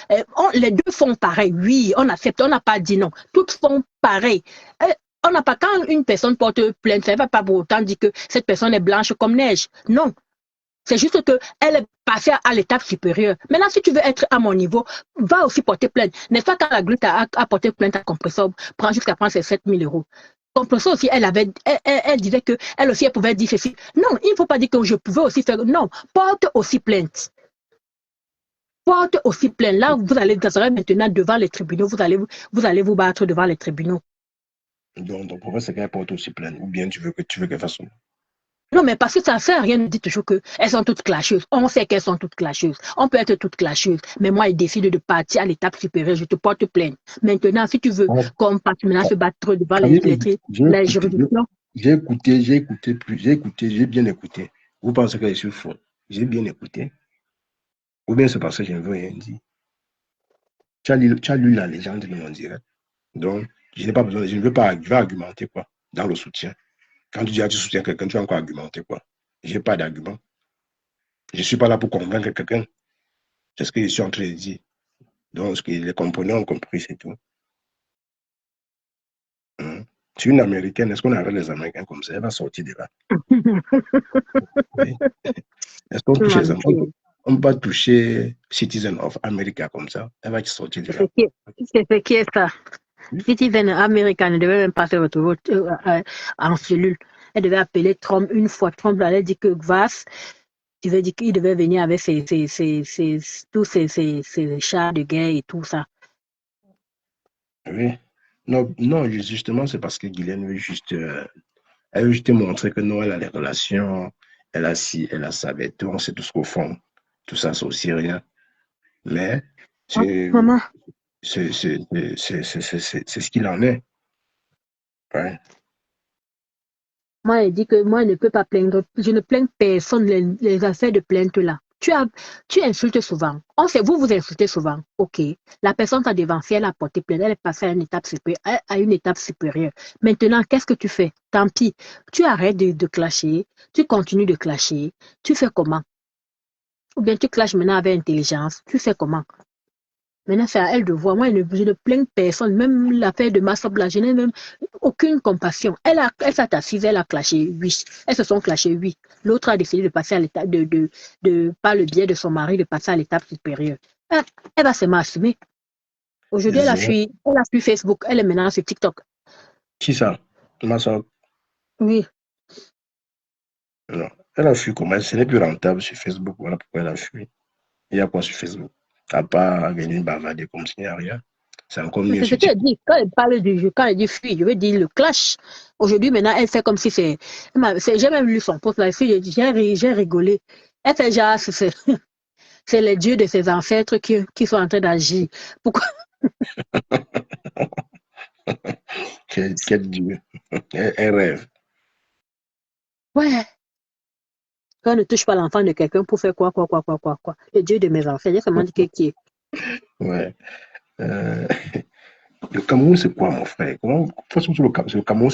les deux font pareil. Oui, on accepte, on n'a pas dit non. Toutes font pareil. On n'a pas, quand une personne porte plainte, ça ne va pas pour autant dire que cette personne est blanche comme neige. Non. C'est juste qu'elle est passée à l'étape supérieure. Maintenant, si tu veux être à mon niveau, va aussi porter plainte. N'est-ce pas quand la Glut a porté plainte à Compressor, prend jusqu'à prendre ses 7 000 euros. Compressor aussi, elle disait qu'elle aussi, elle pouvait dire ceci. Non, il ne faut pas dire que je pouvais aussi faire. Non, porte aussi plainte. Porte aussi plainte. Là, vous allez maintenant devant les tribunaux, vous allez vous battre devant les tribunaux. Donc, ton problème, c'est qu'elle porte aussi plainte. Ou bien tu veux qu'elle fasse ça. Non, mais parce que ça ne sert à rien de dire toujours qu'elles sont toutes clasheuses. On sait qu'elles sont toutes clasheuses. On peut être toutes clasheuses. Mais moi, il décide de partir à l'étape supérieure. Je te porte plainte. Maintenant, si tu veux qu'on parte maintenant se battre devant les juridictions. J'ai bien écouté. Vous pensez que je suis faux? J'ai bien écouté. Ou bien c'est parce que je ne veux rien dire. Tu as lu la légende de mon direct. Donc, je n'ai pas besoin, je ne veux pas argumenter quoi, dans le soutien. Quand tu dis que tu soutiens quelqu'un, tu vas encore argumenter quoi. Je n'ai pas d'argument. Je ne suis pas là pour convaincre quelqu'un. C'est ce que je suis en train de dire. Donc, ce que les comprenants ont compris, c'est tout. C'est une Américaine. Est-ce qu'on arrête les Américains comme ça? Elle va sortir de là. Oui. Est-ce qu'on touche les Américains? On ne peut pas toucher Citizen of America comme ça. Elle va sortir de là. C'est ce qui est ça. Citizen America ne devait même pas se retrouver en cellule. Elle devait appeler Trump une fois. Trump allait dire que Vass, tu veux dire qu'il devait venir avec tous ces chars de guerre et tout ça. Oui. Non, justement, c'est parce que Guylaine veut juste, elle veut juste montrer que non, elle a les relations, elle a ci, elle a ça, mais on sait tout ce qu'au fond, tout ça, c'est aussi rien. Mais c'est ce qu'il en est. Ouais. Moi, elle dit que moi, je ne peux pas plaindre. Je ne plains personne les affaires de plainte là. Tu insultes souvent. On sait, vous insultez souvent. OK. La personne t'a devancé, elle a porté plainte, elle est passée à une étape supérieure. Maintenant, qu'est-ce que tu fais? Tant pis. Tu arrêtes de clasher. Tu continues de clasher. Tu fais comment? Ou bien tu clashes maintenant avec intelligence. Tu fais comment? Maintenant, c'est à elle de voir. Moi, je ne plains personne. Même l'affaire de Massop, je n'ai même aucune compassion. Elle s'est assise, elle a clashé 8. Elles se sont clashées 8. L'autre a décidé de passer à l'étape, par le biais de son mari, de passer à l'étape supérieure. Elle va se m'assumer. Aujourd'hui, elle a fui Facebook. Elle est maintenant sur TikTok. Qui ça? Massop? Oui. Non. Elle a fui comment? Ce n'est plus rentable sur Facebook. Voilà pourquoi elle a fui. Il y a quoi sur Facebook? À part venir bavarder comme s'il n'y a rien. C'est encore mieux. C'est ce qu'elle dit. Quand elle parle du jeu, quand elle dit fuir, je veux dire le clash. Aujourd'hui, maintenant, elle fait comme si c'est. J'ai même lu son post là. J'ai rigolé. Elle fait genre, c'est les dieux de ses ancêtres qui sont en train d'agir. Pourquoi? Quel dieu. Elle rêve. Ouais. Quand on ne touche pas l'enfant de quelqu'un pour faire quoi. Le dieu de mes enfants, j'ai seulement dit qui est. Ouais. Le Cameroun, c'est quoi, mon frère? Comment, de toute façon, le Cameroun,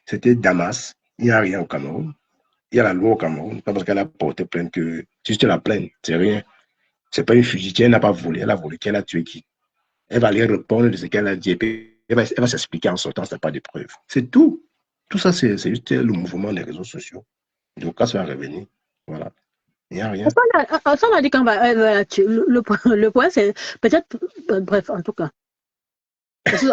c'était Damas. Il n'y a rien au Cameroun. Il y a la loi au Cameroun. Pas parce qu'elle a porté plainte que. Si tu la plainte, c'est rien. C'est pas une fugitive, elle n'a pas volé. Elle a volé, qu'elle a tué qui? Elle va aller répondre de ce qu'elle a dit. Et puis, elle va s'expliquer en sortant, ça n'a pas de preuves. C'est tout. Tout ça, c'est juste le mouvement des réseaux sociaux. Donc, quand ça va revenir, voilà. Il n'y a rien. Ça, on a dit qu'on va la tuer. Le point, c'est peut-être. Bref, en tout cas.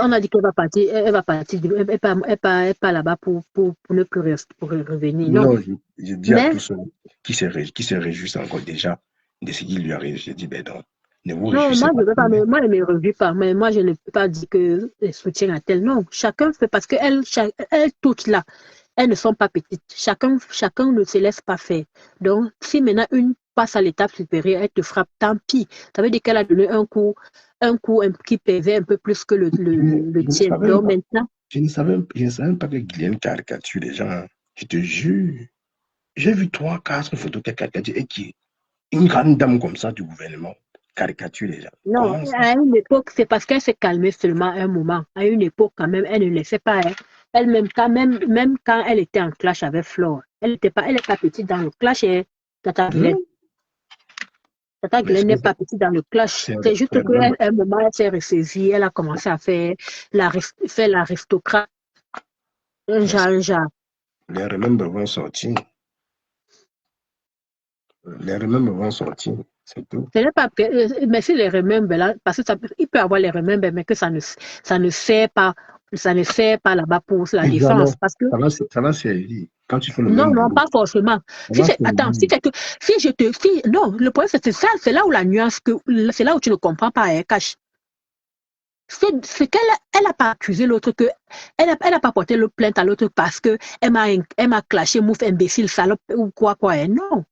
On a dit qu'elle va partir. Elle va partir. Elle part là-bas pour ne plus revenir. Non, je dis à tous ceux qui se réjouissent encore déjà de ce qui lui arrive. Je dis, ben non. Ne vous réjouissez moi, pas. moi, je ne me réjouis pas. Mais moi, je ne peux pas dire que je soutiens à tel. Non, chacun fait parce qu'elles toutes là, elles ne sont pas petites. Chacun ne se laisse pas faire. Donc, si maintenant une passe à l'étape supérieure, elle te frappe, tant pis. Ça veut dire qu'elle a donné un coup qui pesait un peu plus que le tien. Donc maintenant. Je ne savais pas que Guylaine caricature les gens. Je te jure. J'ai vu 3, 4 photos qu'elle caricature et qui une grande dame comme ça du gouvernement caricature les gens. Non, à une époque, c'est parce qu'elle s'est calmée seulement un moment. À une époque, quand même, elle ne laissait pas. Elle-même, même quand elle était en clash avec Flore, elle n'est pas petite dans le clash, Tata Guylaine. Tata Mais Guylaine n'est pas petite dans le clash. C'est juste qu'à un moment, elle s'est ressaisie, elle a commencé à faire l'aristocrate. Un genre. Les remembers vont sortir. Les remembers vont sortir. C'est tout. Ce n'est pas, mais si les remembers là, parce que il peut avoir les remembers, mais que ça ne sert pas. Ça ne sert pas là-bas pour la défense. Parce que ça va servir. Quand tu fais le non, même non, boulot, pas forcément. Attends, non, le problème c'est ça, c'est là où la nuance, c'est là où tu ne comprends pas, hein, Cash. C'est qu'elle n'a pas accusé l'autre, elle n'a pas porté le plainte à l'autre parce que elle m'a clashé, mouf, imbécile, salope ou quoi, hein. Non.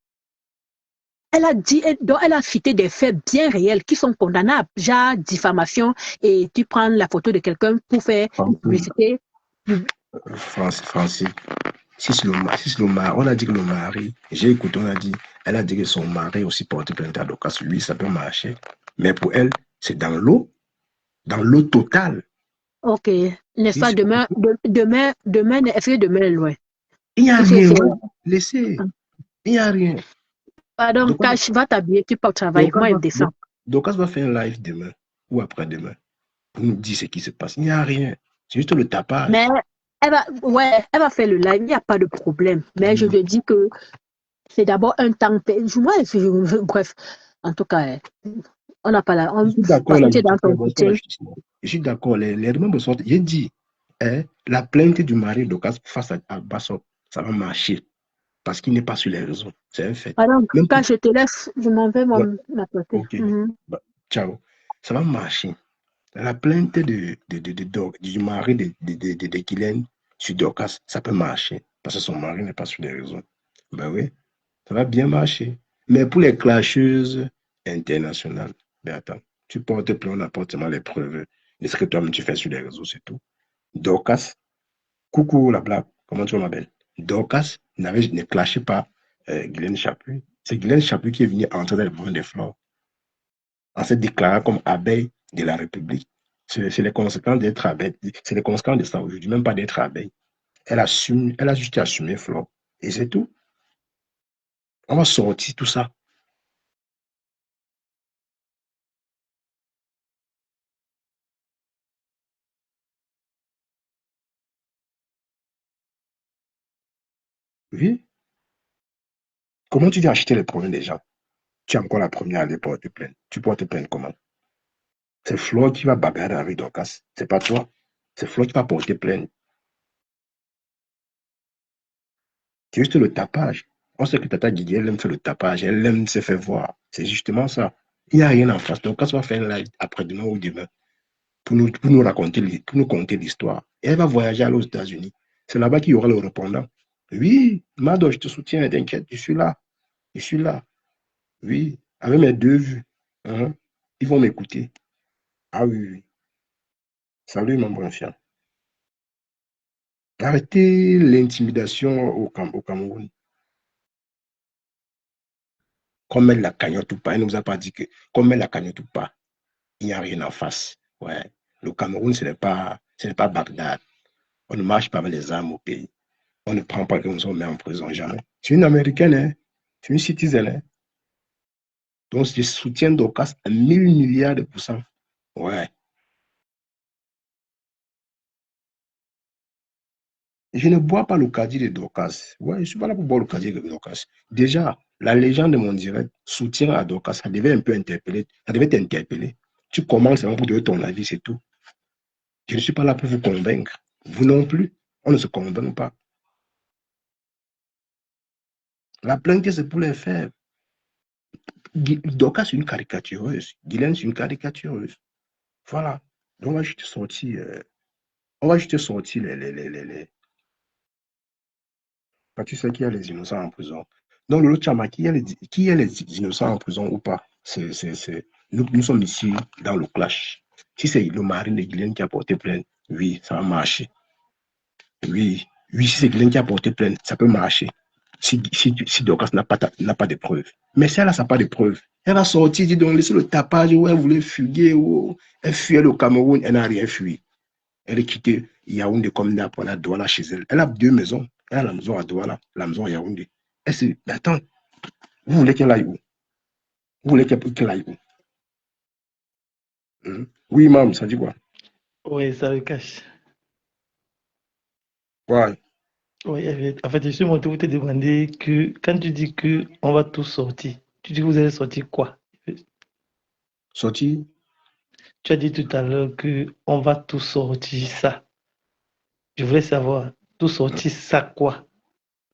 Elle a dit, elle a cité des faits bien réels qui sont condamnables, genre diffamation, et tu prends la photo de quelqu'un pour faire une publicité. Francis, on a dit que le mari, j'ai écouté, on a dit, elle a dit que son mari aussi porte plainte à Dorcas. Lui, ça peut marcher. Mais pour elle, c'est dans l'eau totale. Ok, n'est-ce pas, demain, est-ce que demain est loin? Il n'y a rien, laissez. Il n'y a rien. Pardon, Cash, va t'habiller, tu pars au travail, moi je descends. Dorcas va faire un live demain ou après-demain pour nous dire ce qui se passe. Il n'y a rien. C'est juste le tapage. Mais elle va faire le live, il n'y a pas de problème. Mais je te dis que c'est d'abord un temps. Bref, en tout cas, on n'a pas la. Je suis d'accord. Je suis d'accord. Les remembers sortent. J'ai dit, la plainte du mari d'Ocas face à Bassop, ça va marcher. Parce qu'il n'est pas sur les réseaux. C'est un fait. Alors, quand je te laisse, je m'en vais m'apporter. Ok. Ciao. Ça va marcher. La plainte du mari de Guylaine sur Dorcas, ça peut marcher. Parce que son mari n'est pas sur les réseaux. Ben oui, ça va bien marcher. Mais pour les clasheuses internationales, ben attends, tu portes plainte, on apporte seulement les preuves de ce que toi-même tu fais sur les réseaux, c'est tout. Dorcas, coucou la blague, comment tu m'appelles? Dorcas ne clashait pas Guylaine Chapuis. C'est Guylaine Chapuis qui est venu entrer dans le mouvement des fleurs en se déclarant comme abeille de la République. C'est les conséquences d'être abeille. C'est les conséquences de ça aujourd'hui, même pas d'être abeille. Elle a juste assumé Flore. Et c'est tout. On va sortir tout ça. Oui. Comment tu viens acheter les problèmes des gens? Tu es encore la première à aller porter plainte. Tu portes plainte comment? C'est Flore qui va bagarrer avec Dorcas. C'est pas toi. C'est Flore qui va porter plainte. C'est juste le tapage. On sait que Tata Guigui, elle aime faire le tapage. Elle aime se faire voir. C'est justement ça. Il n'y a rien en face. Dorcas va faire un live après-demain ou demain pour nous raconter, pour nous conter l'histoire. Et elle va voyager aux États-Unis. C'est là-bas qu'il y aura le répondant. Oui, Mado, je te soutiens, t'inquiète, je suis là. Je suis là. Oui, avec mes deux vues. Ils vont m'écouter. Ah oui, oui. Salut, mon bon chien. Arrêtez l'intimidation au Cameroun. Comme elle la cagnotte ou pas, elle ne nous a pas dit que, comme elle la cagnotte ou pas, il n'y a rien en face. Ouais. Le Cameroun, ce n'est pas Bagdad. On ne marche pas avec les armes au pays. On ne prend pas comme ça, on met en prison, jamais. C'est une Américaine, hein? C'est une citoyenne. Hein? Donc, je soutiens Dorcas à 1000 milliards de pourcents. Ouais. Je ne bois pas le caddie de Dorcas. Ouais, je ne suis pas là pour boire le caddie de Dorcas. Déjà, la légende de mon direct, soutien à Dorcas, ça devait un peu interpeller. Ça devait t'interpeller. Tu commences seulement pour donner ton avis, c'est tout. Je ne suis pas là pour vous convaincre. Vous non plus. On ne se convainc pas. La plainte, c'est pour les faire. Dorcas, c'est une caricatureuse. Guylaine, c'est une caricatureuse. Voilà. Donc, on va juste sortir, les. Tu sais qu'il y a les innocents en prison. Donc, le Tchama, qui est les innocents en prison ou pas? Nous sommes ici dans le clash. Si c'est le mari de Guylaine qui a porté plainte, oui, ça va marcher. Oui, si c'est Guylaine qui a porté plainte, ça peut marcher. Si Dorcas n'a pas de preuves. Mais si elle n'a pas de preuves, elle va sortir, dit donc, laissez le tapage où elle voulait fuguer, où elle fuyait le Cameroun, elle n'a rien fui. Elle est quittée Yaoundé comme là pour la Douala chez elle. Elle a deux maisons. Elle a la maison à Douala, la maison à Yaoundé. Mais attends, vous voulez qu'elle aille où? Vous voulez qu'elle aille où? Oui, maman, ça dit quoi? Oui, ça le cache. Ouais. Oui, en fait, je suis monté pour te demander que quand tu dis que on va tous sortir, tu dis que vous allez sortir quoi? Sorti? Tu as dit tout à l'heure que on va tous sortir ça. Je voulais savoir, tous sortir ça quoi?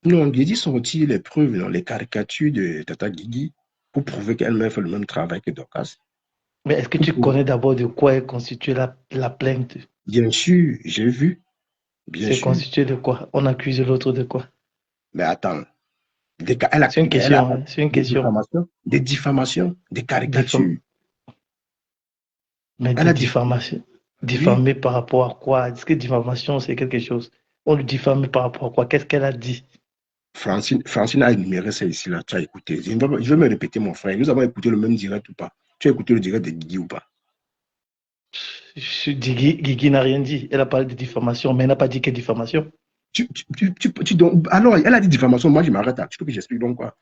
Non, j'ai dit sortir les preuves, non, les caricatures de Tata Guigui pour prouver qu'elle-même fait le même travail que Dorcas. Mais est-ce que tu connais d'abord de quoi est constituée la plainte? Bien sûr, j'ai vu. Bien C'est sûr. constitué de quoi? On accuse l'autre de quoi? Mais attends, C'est une question, hein, c'est une question. Des diffamations, des Diffam- caricatures. Mais Elle de a dit, diffamation. oui, Diffamer par rapport à quoi? Est-ce que diffamation, c'est quelque chose? On lui diffame par rapport à quoi? Qu'est-ce qu'elle a dit? Francine a énuméré ça ici, là, tu as écouté. Je vais me répéter, mon frère. Nous avons écouté le même direct ou pas? Tu as écouté le direct de Guigui ou pas? Guigui n'a rien dit. Elle a parlé de diffamation, mais elle n'a pas dit que diffamation. Alors, elle a dit diffamation, moi je m'arrête. Tu peux que j'explique donc quoi?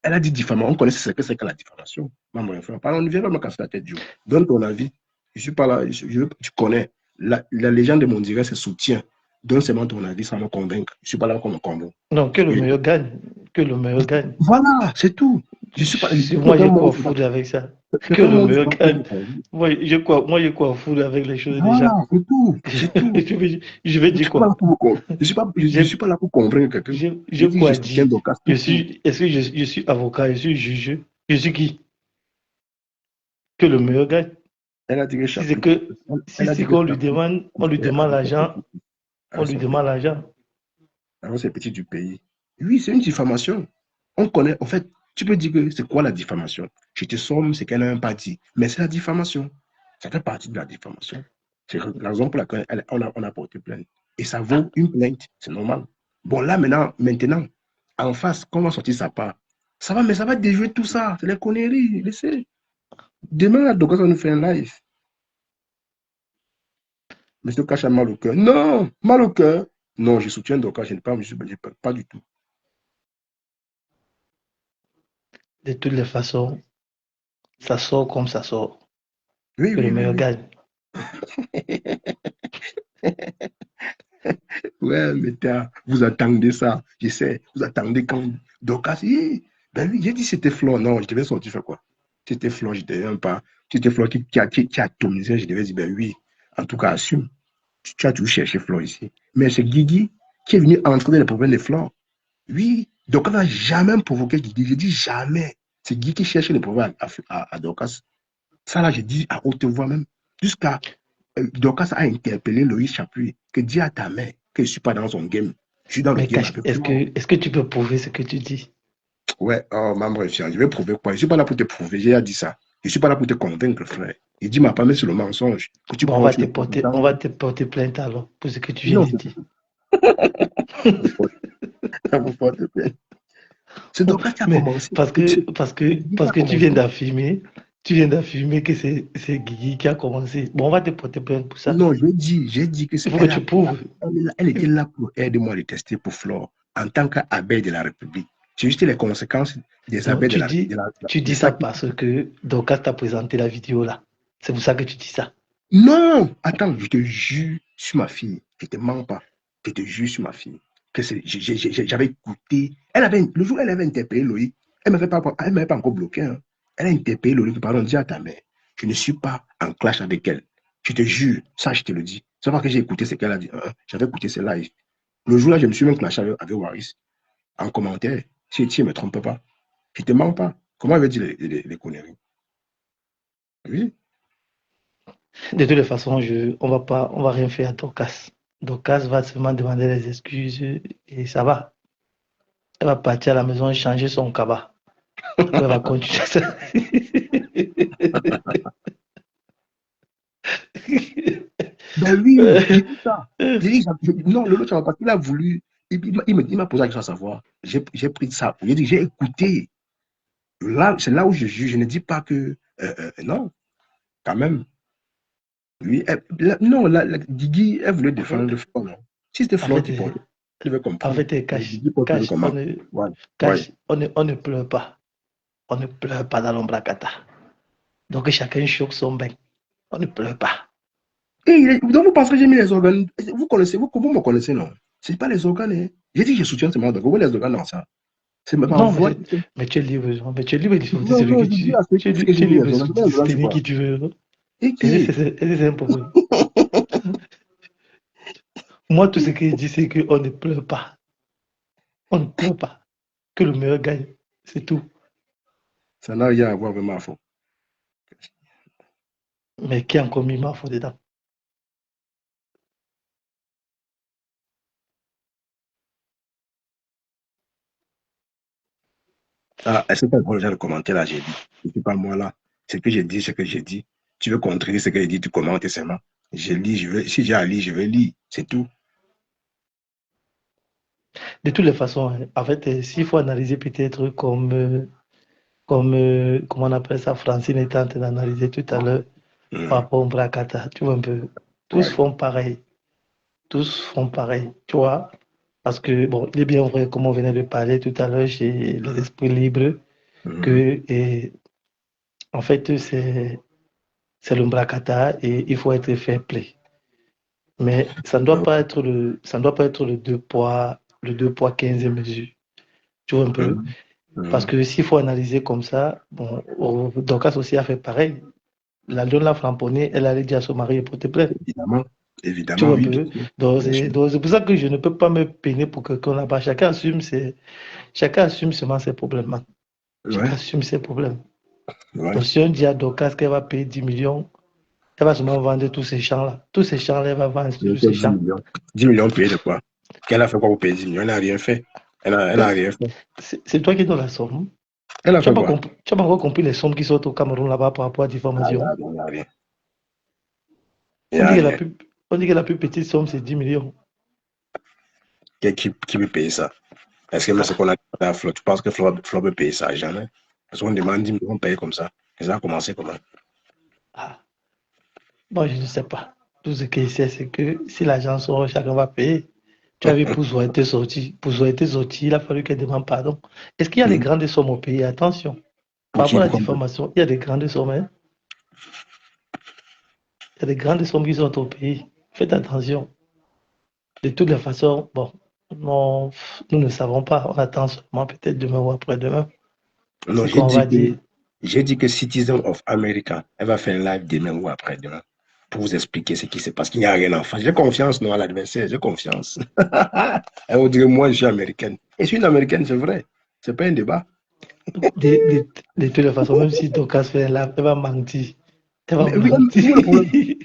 Elle a dit diffamation. On connaît ce que c'est que la diffamation. Maman, frère, on ne vient pas me casser la tête, Dieu. Donne ton avis. Je ne suis pas là. Tu connais. La légende de mon direct, c'est soutien. Donne seulement ton avis sans me convaincre. Je ne suis pas là pour me convaincre. Non, que le meilleur gagne. Que le meilleur gagne. Voilà, c'est tout. Je suis pas. Moi, j'ai quoi à foutre avec ça? Que le meilleur gagne. Moi, j'ai quoi à foutre avec les choses déjà? Voilà, c'est tout. C'est tout. Je vais dire quoi? Je suis pas là pour convaincre quelqu'un. Je quoi dire? Est-ce que je suis avocat, je suis juge? Je suis qui? Que le meilleur gagne. Elle a dit que si c'est que si qu'on lui demande, on lui demande l'argent, on lui demande l'argent. Alors c'est petit du pays. Oui, c'est une diffamation. On connaît, en fait, tu peux dire que c'est quoi la diffamation? Je te somme ce qu'elle n'a même pas dit, mais c'est la diffamation. Ça fait partie de la diffamation. C'est la raison pour laquelle on a porté plainte. Et ça vaut une plainte, c'est normal. Bon, là, maintenant, en face, quand on va sortir sa part, ça va, mais ça va déjouer tout ça. C'est les conneries, laissez. Demain, à Doka, on nous fait un live. Monsieur Kacha mal au cœur. Non, mal au cœur. Non, je soutiens Doka, je n'ai pas du tout. De toutes les façons, ça sort comme ça sort. Oui, que le meilleur gagne. Ouais, mais vous attendez ça, je sais. Vous attendez quand Doka, ben oui, j'ai dit c'était Flo. Non, je devais sortir faire quoi? C'était Flo, je devais même pas. C'était Flo qui a atomisé, je devais dire, ben oui, en tout cas, assume. Tu as toujours cherché Flo ici. Mais c'est Guigui qui est venu entrer dans les problèmes de Flo. Oui, Doka n'a jamais provoqué Guigui. Je dis jamais. C'est Guigui qui cherche les problèmes à Dokas. Ça, là, je dis à haute voix même. Jusqu'à Dokas a interpellé Loïs Chapuis que dis à ta mère que je ne suis pas dans son game. Je suis dans le game. Est-ce que tu peux prouver ce que tu dis? Ouais, oh, maman, je vais prouver quoi? Je ne suis pas là pour te prouver, j'ai dit ça. Je ne suis pas là pour te convaincre, frère. Il dit, ma femme, c'est le mensonge. Que tu bon, on va te porter plainte alors pour ce que tu viens de dire. Vous portez plainte. C'est Dokas qui a commencé. Parce que tu viens d'affirmer que c'est Guigui qui a commencé. Bon, on va te porter plainte pour ça. Non, j'ai dit que c'est pour que tu prouves. Elle était là pour aider moi à le tester pour Flore en tant qu'abeille de la République. C'est juste les conséquences des abeilles de la République. Tu dis ça parce que Dokas t'a présenté la vidéo là. C'est pour ça que tu dis ça. Non, attends, je te jure sur ma fille. Je te mens pas. Je te jure sur ma fille. Que j'avais écouté. Le jour où elle avait interpellé Loïc, elle ne m'avait pas encore bloqué. Hein. Elle a interpellé Loïc, pardon, dis à ta mère, je ne suis pas en clash avec elle. Je te jure, ça je te le dis. C'est pas que j'ai écouté ce qu'elle a dit. J'avais écouté ce live. Le jour là, je me suis même clashé avec Waris. En commentaire, si tu ne me trompes pas. Je ne te mens pas. Comment avait dit les conneries? Oui. De toutes les façons, on va rien faire à Dorcas. Dorcas va seulement demander les excuses et ça va. Elle va partir à la maison et changer son cabas. Elle va continuer ça. Ben oui, j'ai dit ça. Non, le l'autre, parce qu'il a voulu. Il m'a posé la question à savoir. J'ai pris ça. J'ai écouté. Là, c'est là où je juge. Je ne dis pas que. Non, quand même. Oui, non, Guigui, elle voulait défendre le Flore, non? Si c'était Flore qui portait, elle devait comprendre. En fait, Cash, on ne pleure pas. On ne pleure pas dans l'ombracata. Donc chacun choque son bain. On ne pleure pas. Et donc vous pensez que j'ai mis les organes. Vous connaissez, vous me connaissez, non? C'est pas les organes. Hein. J'ai dit que je soutiens seulement. Donc vous les organes dans ça. C'est ma Non, voix. mais tu es libre, mais tu es libre de choisir Non, celui non, que je dis à tu ceux que es j'ai mis libre les de organes. Les organes, c'est soutenir quoi? qui tu veux. Et Et qui? c'est un problème. Moi, tout ce que je dis, c'est qu'on ne pleure pas. On ne pleure pas. Que le meilleur gagne. C'est tout. Ça n'a rien à voir avec ma faute. Mais qui a encore mis ma faute dedans? Ah, est-ce que tu as le genre de commentaire là, j'ai dit? Je ne suis pas moi là. Ce que j'ai dit, ce que j'ai dit. Tu veux contredire ce que j'ai dit, tu commentes seulement. Je lis, si j'ai à lire, je vais lire. C'est tout. De toutes les façons, en fait, s'il faut analyser peut-être comment on appelle ça, Francine était en train d'analyser tout à l'heure par rapport au Bracata, tu vois un peu, tous Ouais. font pareil. Tous font pareil, tu vois. Parce que, bon, il est bien vrai, comme on venait de parler tout à l'heure chez les esprits libres, que, en fait, c'est l'Umbrakata et il faut être fair play. Mais ça ne doit pas être le deux poids 15 mesures. Tu vois un peu? Parce que s'il faut analyser comme ça, bon, Dorcas aussi a fait pareil. La donne la frapponnée, elle allait dire à son mari pour te plaindre. Évidemment. Tu Évidemment, vois un oui, bien peu? sûr. Donc, Bien sûr. c'est pour ça que je ne peux pas me peiner pour quelqu'un là-bas. Chacun assume seulement ses problèmes, man. Chacun Ouais. assume ses problèmes. Ouais. Donc, si on dit à Dorcas qu'elle va payer 10 millions, elle va seulement vendre tous ces champs-là. Tous ces champs-là, elle va vendre tous ces 10 champs. millions. 10 millions payés de quoi? Qu'elle a fait quoi pour payer 10 millions? Elle n'a rien fait. Elle n'a rien fait. C'est toi qui donnes la somme. Elle a Tu fait n'as pas, quoi? tu as pas encore compris les sommes qui sortent au Cameroun là-bas par rapport à la Ah, il n'y diffamation. a rien. Il n'y a rien. Il n'y On a dit que rien. on dit que la plus petite somme, c'est 10 millions. Qui peut payer ça? Est-ce que ce qu'on a à la Flo, tu penses que Flo peut payer ça? Jamais. Parce qu'on demande 10 millions payés comme ça. Et ça a commencé comment? Ah, bon, je ne sais pas. Tout ce que je sais, c'est que si l'argent sort, chacun va payer. Tu as vu, Pouzo était sorti. Pouzo était sorti, il a fallu qu'elle demande pardon. Est-ce qu'il y a les grandes sommes au pays? Attention. Pour Par qui? rapport à la Pour combien? diffamation, il y a des grandes sommes. Hein. Il y a des grandes sommes qui sont au pays. Faites attention. De toutes les façons, bon, non, nous ne savons pas. On attend seulement peut-être demain ou après-demain. Non, C'est qu'on va dire. j'ai dit que Citizen of America, elle va faire un live demain ou après-demain pour vous expliquer ce qui se passe. Qu'il n'y a rien en face. J'ai confiance, non, à l'adversaire, j'ai confiance. Elle va dire, moi, je suis américaine. Et je suis une américaine, c'est vrai. C'est pas un débat. De toutes les façons, même si Dorcas fait là, elle va mentir. Elle va Mais oui, mentir.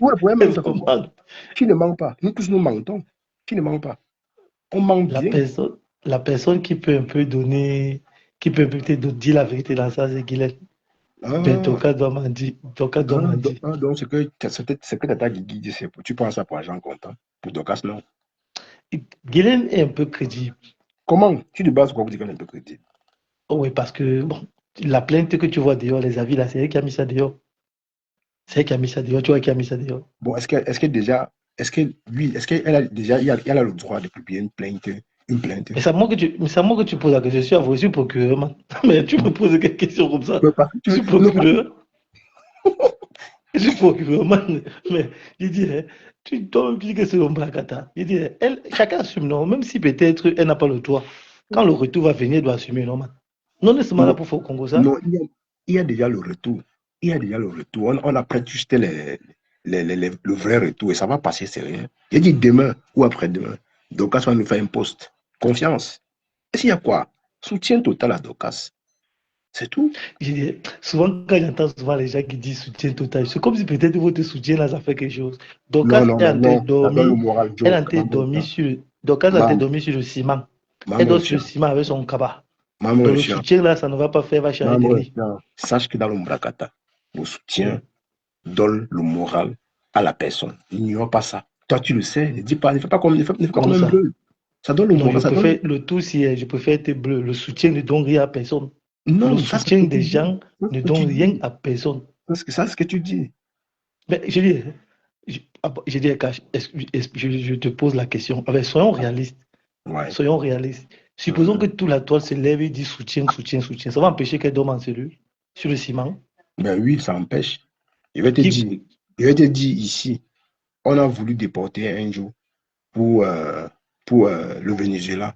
où le problème Elle même, ça va c'est quoi? mentir. Qui ne ment pas? Nous tous, nous mentons. Qui ne ment pas? On ment La bien. personne, la personne qui peut un peu donner, qui peut peut-être dire la vérité dans ça, c'est Guylaine. Mais Ah, Dorcas doit mentir. Dorcas doit mentir. donc ce que Tata Guigui dit, tu prends ça pour argent comptant. Pour Docas, non. Guylaine est un peu crédible. Comment? Tu te bases sur quoi pour dire qu'elle est un peu crédible? Oh oui, parce que bon, la plainte que tu vois dehors, les avis là, c'est elle qui a mis ça dehors. C'est elle qui a mis ça dehors. Tu vois qui a mis ça dehors. Bon, est-ce qu'elle a déjà, elle a le droit de publier une plainte, une plainte? Mais c'est à moi que tu poses la question. Je suis avoué, je suis procureur, man. Mais tu me poses des questions comme ça. Mais parce que Je suis non, procureur. Je suis procureur, man. Mais je dis, hein, tu dois me dire que c'est un bracata. Je dis, chacun assume, non. Même si peut-être elle n'a pas le droit. Quand le retour va venir, elle doit assumer, non, man. Non, on est seulement là non, pour faire au Congo, ça. non, il y a déjà le retour. Il y a déjà le retour. On apprête juste le vrai retour et ça va passer, c'est rien. Il dit demain ou après-demain, Docas va nous faire un post. Confiance. Et s'il y a quoi? Soutien total à Docas. C'est tout. Je dis, souvent, quand j'entends souvent les gens qui disent soutien total, c'est comme si peut-être votre soutien là, ça fait quelque chose. Non, Docas non, est mais en train de non, ça donne le dormir. moral, Elle est Joe. en train de dormir Docas est en train de dormir sur le ciment. Elle Maman, dort sur le ciment avec son cabas. maman, Donc le soutien là, ça ne va pas faire, va changer de lit. sache que dans le Mbrakata, le soutien donne le moral à la personne. Ignore pas ça. Toi, tu le sais. Ne dis pas, ne fais pas comme, ne fais pas Comment comme un ça? bleu. Ça donne le Non, je moral. Ça donne... préfère le tout si je préfère être bleu. Le soutien ne donne rien à personne. Le Non, ça, c'est ce soutien que des tu dis. gens Ça, ne c'est ce que tu donne rien dis. à personne. Ça, c'est ce que tu dis. Mais je dis, je te pose la question. Soyons réalistes. Ouais. Soyons réalistes. Supposons que toute la toile se lève et dit soutien, soutien, soutien. Ça va empêcher qu'elle dorme en cellule, sur le ciment. Ben oui, ça empêche. Je vais te Qui... dire, je vais te dire ici, on a voulu déporter un jour pour, le Venezuela.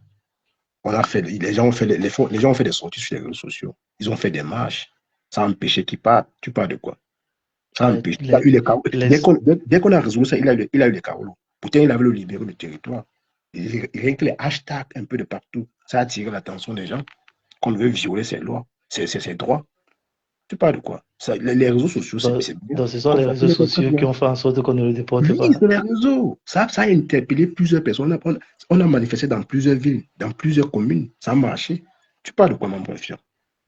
On a fait, les gens ont fait, les gens ont fait des sorties sur les réseaux sociaux. Ils ont fait des marches. Ça a empêché qu'ils partent. Tu parles de quoi? Ça a empêché. Il a eu les carreaux. Dès qu'on a résolu ça, il a eu les carreaux. Pourtant, il avait libéré le territoire. Rien que les hashtags un peu de partout, ça a attiré l'attention des gens qu'on veut violer ces lois, ces droits. Tu parles de quoi? Ça, les réseaux sociaux, c'est bien. Donc, ce sont Comme les ça, réseaux il est très sociaux qui bien. ont fait en sorte qu'on ne le déporte Oui, pas. c'est les réseaux. Ça a interpellé plusieurs personnes. On a manifesté dans plusieurs villes, dans plusieurs communes. Ça a marché. Tu parles de quoi, mon préfiant?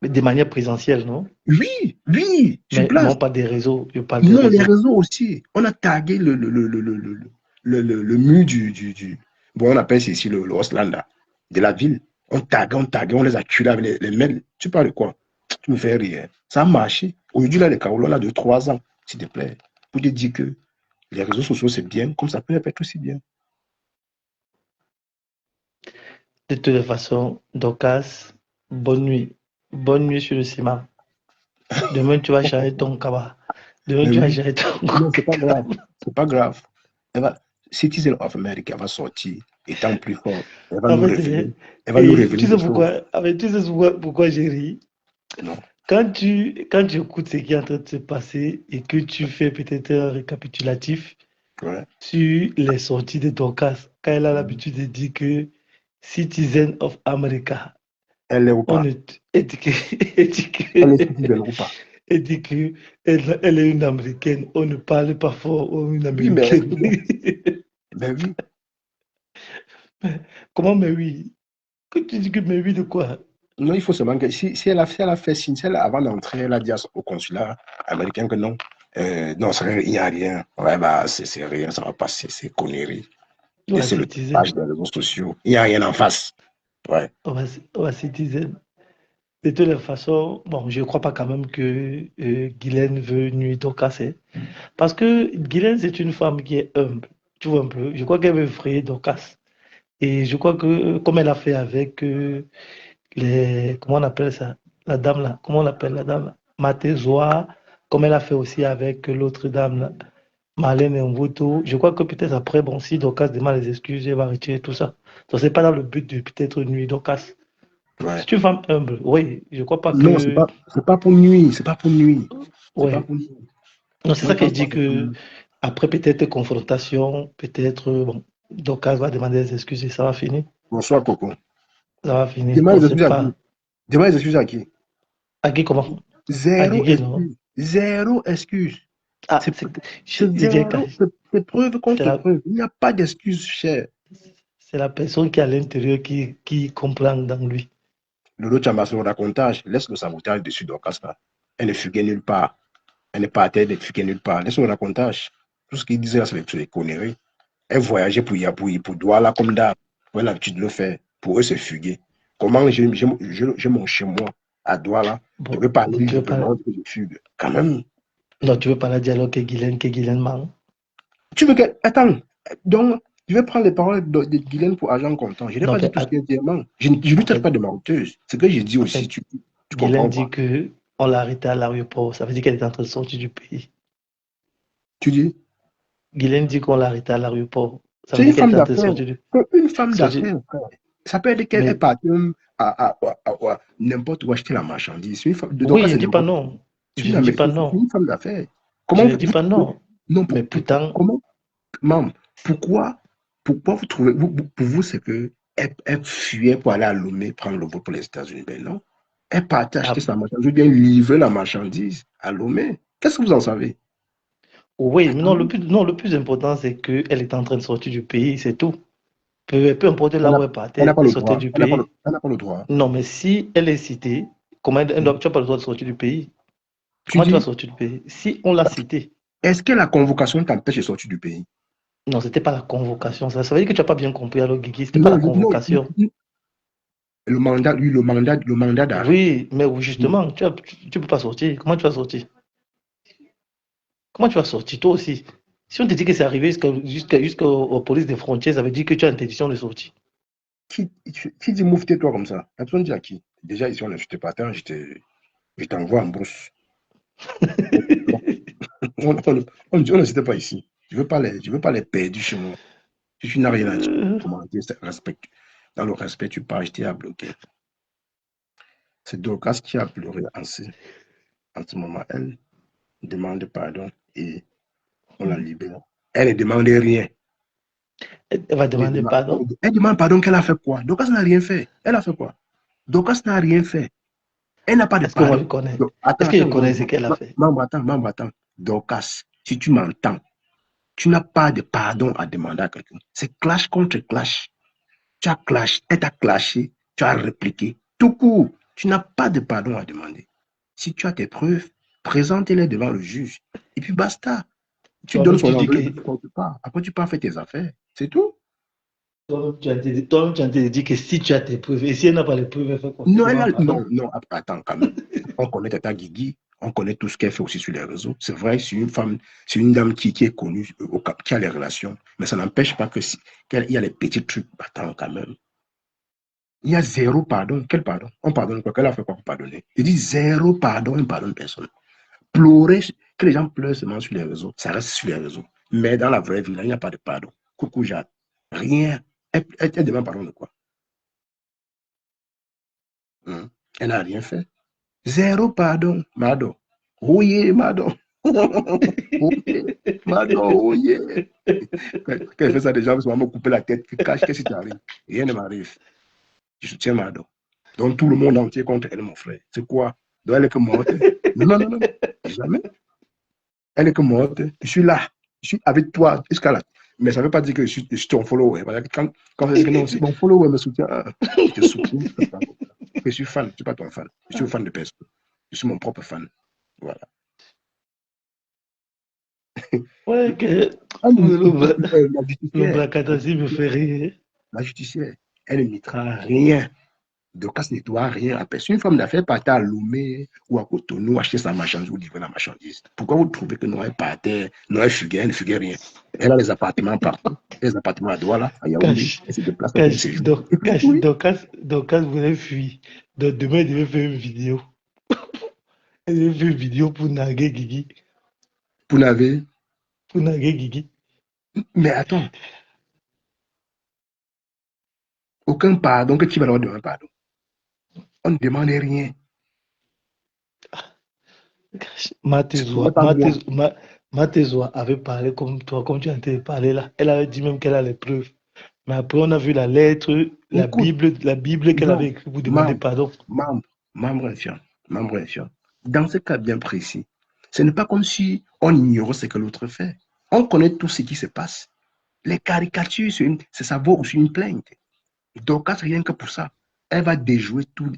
Mais de manière présentielle, non? Oui, oui, sur Mais place. non, pas des réseaux. Je parle des Non, les réseaux. réseaux aussi. On a tagué le mur bon, on appelle ça ici le Ostland, là, de la ville. On taguait, on les a tués avec les mails. Tu parles de quoi? Tu me fais rire. Ça a marché. Aujourd'hui, là, les Carolos, là, de 3 ans, s'il te plaît, pour te dire que les réseaux sociaux, c'est bien, comme ça peut être aussi bien. De toute façon, Docas, bonne nuit. Bonne nuit sur le ciment. Demain, tu vas changer ton cabas. Demain, Mais tu vas oui, changer ton non, c'est pas grave. cabas. C'est pas grave. Citizen of America va sortir, étant plus fort. Elle va En nous fait, révéler. Elle va nous et tu révéler sais des choses. pourquoi, tu sais pourquoi j'ai ri? Non. Quand tu écoutes ce qui est en train de se passer et que tu fais peut-être un récapitulatif Ouais. sur les sorties de Dorcas, quand elle a l'habitude de dire que Citizen of America, Elle est ou on pas? ne, elle dit que, elle dit Elle est que, citizen ou pas? elle dit que elle est une américaine, on ne parle pas fort, on est une Oui, mais est-ce américaine. que bon? Ben oui. Comment, mais oui? Que tu dis que mais oui de quoi? Non, il faut seulement que si elle a fait signe, si avant d'entrer, elle a dit au consulat américain que non. Non, il n'y a rien. Ouais, bah, c'est rien, ça va passer, c'est connerie. Ouais, Laissez le Citizen. tapage des réseaux sociaux. Il n'y a rien en face. Ouais. Ouais, Citizen. De toutes les façons, bon, je ne crois pas quand même que Guylaine veut nuire Dorcas, hein. Parce que Guylaine, c'est une femme qui est humble. Tu vois un peu. Je crois qu'elle veut effrayer Dorcas. Et je crois que, comme elle a fait avec les. Comment on appelle ça? La dame là. Comment on appelle la dame là? Matézoa. Comme elle a fait aussi avec l'autre dame là. Marlène Mvoto. Je crois que peut-être après, bon, si Dorcas demande les excuses, elle va retirer tout ça. Donc, c'est pas dans le but de peut-être nuire Dorcas. Ouais. C'est une femme humble. Oui, je crois pas Non, que. c'est pas pour nuire. C'est pas pour nuire. C'est pas Oui. pour nuire. Non, c'est Moi, ça je que je pense pas dis que c'est pour que nuire. après peut-être confrontation, peut-être bon, Dorcas va demander des excuses et ça va finir. Bonsoir, Coco. Ça va finir. Demande On les sait excuses à qui? pas. Demande les excuses à qui? À qui comment? À Zéro Guigui, non? excuse. Zéro excuse. Ah, C'est je dirais que c'est preuve c'est contre la, preuve. Il n'y a pas d'excuse, cher. c'est la personne qui est à l'intérieur qui comprend dans lui. Lolo Chambas, le racontage, laisse le sabotage dessus d'Orcas là. Elle ne fuguait nulle part. Elle n'est pas à terre, elle ne fuguait nulle part. Laisse le racontage. Tout ce qu'il disait là, c'est des conneries. Elle voyageait pour Douala comme d'hab. Elle a l'habitude de le faire. Pour eux, c'est fuguer. Comment j'ai mon chez moi à Douala. Je ne Bon, veux pas aller tu veux pas, librement que je fugue. Quand même. non, tu veux pas la dialogue que Guylaine ment. Tu veux que. Attends. Donc, je vais prendre les paroles de Guylaine pour agent comptant. Je n'ai Non, pas dit mais tout ce qui est diamant. Je ne lui en traite fait, pas de menteuse. Ce que j'ai dit en aussi, fait, tu Guylaine comprends dit quoi? que on l'a arrêtée à l'aéroport. Ça veut dire qu'elle est en train de sortir du pays. Tu dis? Guylaine dit qu'on l'a arrêtée à l'aéroport. Ça C'est veut une dire qu'elle femme est en train de d'affaires. sortir du. Une femme sortir- d'affaires, frère. Ça peut être qu'elle est Mais partie même à n'importe où acheter la marchandise. C'est une femme, donc oui, je c'est ne dis pas n'importe où. non. C'est Je ne dis pas C'est non. une femme d'affaires. Je Comment ne dis pas non. non, Mais pourtant, comment, maman, pourquoi vous trouvez, pour vous, c'est que elle fuyait pour aller à Lomé prendre le vol pour les États-Unis. Ben non. Elle partait acheter ah, sa marchandise, ou bien livrer la marchandise à Lomé. Qu'est-ce que vous en savez? oui, mais non, non, le plus important, c'est qu'elle est en train de sortir du pays, c'est tout. Peu importe Elle là n'a où elle elle n'a partait, pas elle le sortait droit. du pays. Elle n'a pas le droit. Non, mais si elle est citée, comment tu n'as pas le droit de sortir du pays? Tu Comment tu vas dis, sortir du pays? Si on l'a citée, est-ce que la convocation t'empêche de sortir du pays? non, c'était pas la convocation. Ça veut dire que tu n'as pas bien compris, alors Guigui, c'était pas Non, la convocation. le mandat d'arrêt. Oui, mais oui, justement, tu peux pas sortir. Comment tu vas sortir? Comment tu vas sortir, toi aussi? Si on te dit que c'est arrivé jusqu'aux polices des frontières, ça veut dire que tu as interdiction de sortir. Qui dit moufter toi comme ça? La personne dit à qui? Déjà, ici, on n'insulte pas tant, je t'envoie en brousse. On n'insulte pas ici. Je veux pas les perdre chez moi. Si tu n'as rien à dire, commenter, dans le respect, tu pars, je t'ai à bloquer. C'est Dorcas qui a pleuré en ce moment. Elle demande pardon et on la libère. Elle ne demande rien. Elle va demander pardon. Elle demande pardon qu'elle a fait quoi? Dorcas n'a rien fait. Elle a fait quoi? Dorcas n'a rien fait. Elle n'a pas de Est-ce que moi je pardon. connais? Attends, Est-ce que je connais ce qu'elle a fait? Maman, attends. Dorcas, si tu m'entends, tu n'as pas de pardon à demander à quelqu'un. C'est clash contre clash. Tu as clash, elle t'a clashé, tu as répliqué. Tout court, tu n'as pas de pardon à demander. Si tu as tes preuves, présente-les devant le juge. Et puis basta. Tu donnes son enveloppe, après tu pars faire tes affaires. C'est tout. Toi-même, tu as dit que si tu as tes preuves, et si elle n'a pas les preuves, elle fait quoi? Non, attends, quand même. On connaît Tata Guigui, on connaît tout ce qu'elle fait aussi sur les réseaux. C'est vrai, c'est une femme, c'est une dame qui est connue, qui a les relations, mais ça n'empêche pas qu'il y a les petits trucs. Attends, quand même. Il y a zéro pardon. Quel pardon? On pardonne quoi? Qu'elle a fait quoi pour pardonner? Il dit zéro pardon, on ne pardonne personne. Pleurer, que les gens pleurent seulement sur les réseaux, ça reste sur les réseaux. Mais dans la vraie vie, là, il n'y a pas de pardon. Coucou Jade, rien. Elle demande pardon de quoi? Elle n'a rien fait. Zéro pardon, Mado. Oui, Mado. Oui, Mado, oui. Quand elle fait ça, les gens vont me couper la tête. Qu'est-ce qui t'arrive? Rien ne m'arrive. Je soutiens Mado. Donc tout le monde entier contre elle, mon frère. C'est quoi? Donc elle est que morte? Non. Jamais. Elle est que morte. Je suis là. Je suis avec toi jusqu'à là. Mais ça ne veut pas dire que je suis ton follower. Quand je dis que non, si mon follower me soutient, je te soutiens. Je suis fan, je ne suis pas ton fan. Je suis un fan de personne. Je suis mon propre fan. Voilà. Ouais, que le Bracatasi me fait rire. La justicière, elle ne mettra rien. Dorcas ne doit rien à personne. Une femme d'affaires partait à Lomé ou à Cotonou acheter sa marchandise ou livrer la marchandise. Pourquoi vous trouvez que non, elle partait, non, elle ne fuguait rien? Elle a les appartements partout. Les appartements à Douala, à Yaoundé. Elle se déplace à séjour. Dorcas voulait fuir. Donc demain, elle devait faire une vidéo. Elle devait faire une vidéo pour narguer Guigui. Pour narguer Guigui. Mais attends. Aucun pardon que tu vas leur demander pardon. On ne demande rien. Matézoa avait parlé comme toi, comme tu as été parlé là. Elle avait dit même qu'elle a les preuves. Mais après, on a vu la lettre, la Bible qu'elle avait écrite pour demander pardon. Membre infirme. Dans ce cas bien précis, ce n'est pas comme si on ignorait ce que l'autre fait. On connaît tout ce qui se passe. Les caricatures, ça vaut aussi une plainte. Donc, rien que pour ça, elle va déjouer toutes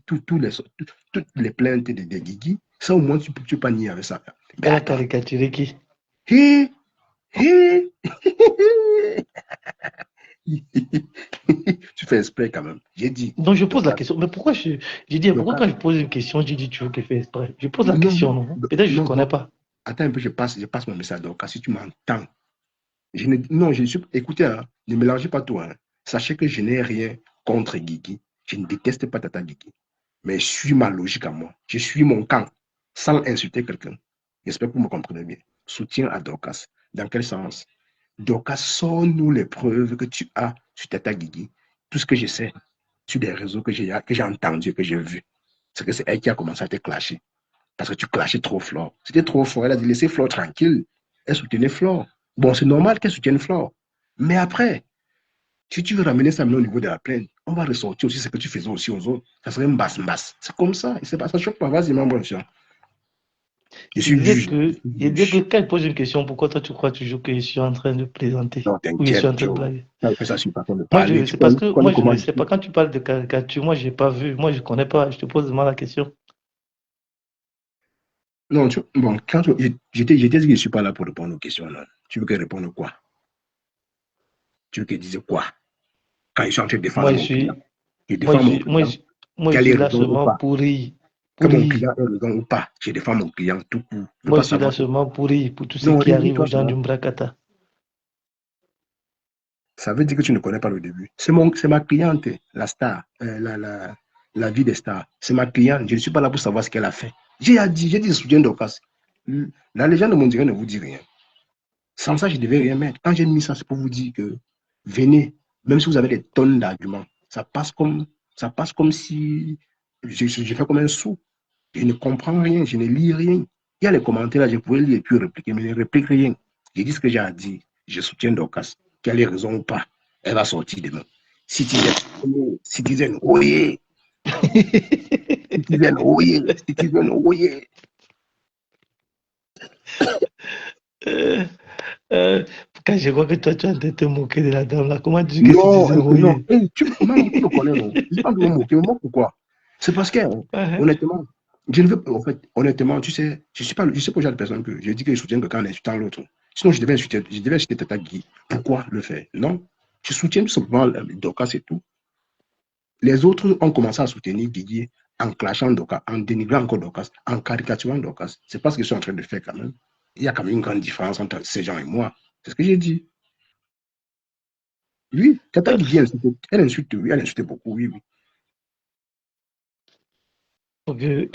les plaintes de Guigui. Ça, au moins, tu peux pas nier avec ça. Elle a caricaturé qui? Tu fais exprès quand même. J'ai dit. Donc, je pose la question. Mais pourquoi j'ai dit, pourquoi quand je pose une question, j'ai dit, tu veux que je fasse exprès? Je pose la question, non? Peut-être je ne connais pas. Attends un peu, je passe mon message. Donc, si tu m'entends, écoutez, hein, ne mélangez pas tout. Hein. Sachez que je n'ai rien contre Guigui. Je ne déteste pas Tata Guigui. Mais je suis ma logique à moi. Je suis mon camp, sans insulter quelqu'un. J'espère que vous me comprenez bien. Soutien à Dorcas. Dans quel sens? Dorcas, sors-nous les preuves que tu as sur Tata Guigui. Tout ce que je sais sur des réseaux que j'ai entendu, que j'ai vu, c'est que c'est elle qui a commencé à te clasher. Parce que tu clashais trop Flore. C'était trop fort. Elle a dit laissez Flore tranquille. Elle soutenait Flore. Bon, c'est normal qu'elle soutienne Flore. Mais après, si tu veux ramener ça au niveau de la plaine, on va ressortir aussi ce que tu faisais aussi aux autres. Ça serait une basse. C'est comme ça. Et c'est pas ça choque pas. Vas-y, mon bon chien. Je suis juge. Il dit que quand il pose une question, pourquoi toi tu crois toujours que je suis en train de plaisanter? Non, t'inquiète. Je suis en train de blaguer. Ça, je suis pas en train de parler. C'est parce que moi, je ne sais pas. Quand tu parles de caricature, moi, je n'ai pas vu. Moi, je ne connais pas. Je te pose vraiment la question. Non, bon, quand j'étais dit que je ne suis pas là pour répondre aux questions. Là. Tu veux que je réponde quoi? Tu veux que je dise quoi? Quand je suis en train de défendre mon client. Moi, je suis là seulement pour rire. Que mon client ait raison ou pas, je défends mon client tout court. Moi, je suis là seulement pour rire, pour tout ce qui arrive aux gens du Mbrakata. Ça veut dire que tu ne connais pas le début. C'est ma cliente, la star, la vie des stars. C'est ma cliente. Je ne suis pas là pour savoir ce qu'elle a fait. J'ai dit, je soutiens Dorcas. La légende de mon direct ne vous dit rien. Sans ça, je ne devais rien mettre. Quand j'ai mis ça, c'est pour vous dire que venez, même si vous avez des tonnes d'arguments, ça passe comme si je fais comme un sou. Je ne comprends rien, je ne lis rien. Il y a les commentaires là, je pouvais lire et puis répliquer, mais je ne réplique rien. Je dis ce que j'ai à dire. Je soutiens Dorcas. Qu'elle ait raison ou pas, elle va sortir demain. Citizen, oyez. Citizen, oyez. Citizen, oyez. Quand je vois que toi, tu es en train de te moquer de la dame là, comment tu dis que c'est Non, non. zéro? Hey, tu me connais, non? Je ne pas de me moquer. Pourquoi? C'est parce que, honnêtement, je ne veux pas, en fait, honnêtement, tu sais, je sais pas le genre de personne que je dis que je soutiens quelqu'un en insultant l'autre. Sinon, je devais insulter Tata Guy. Pourquoi le faire? Non. Je soutiens tout simplement Dorcas, c'est tout. Les autres ont commencé à soutenir Guigui en clashant Dorcas, en dénigrant encore Dorcas, en caricaturant Dorcas. C'est pas ce qu'ils sont en train de faire quand même. Il y a quand même une grande différence entre ces gens et moi. C'est ce que j'ai dit. Oui, Tata Guigui, elle insulte, oui, elle insulte beaucoup, oui, oui.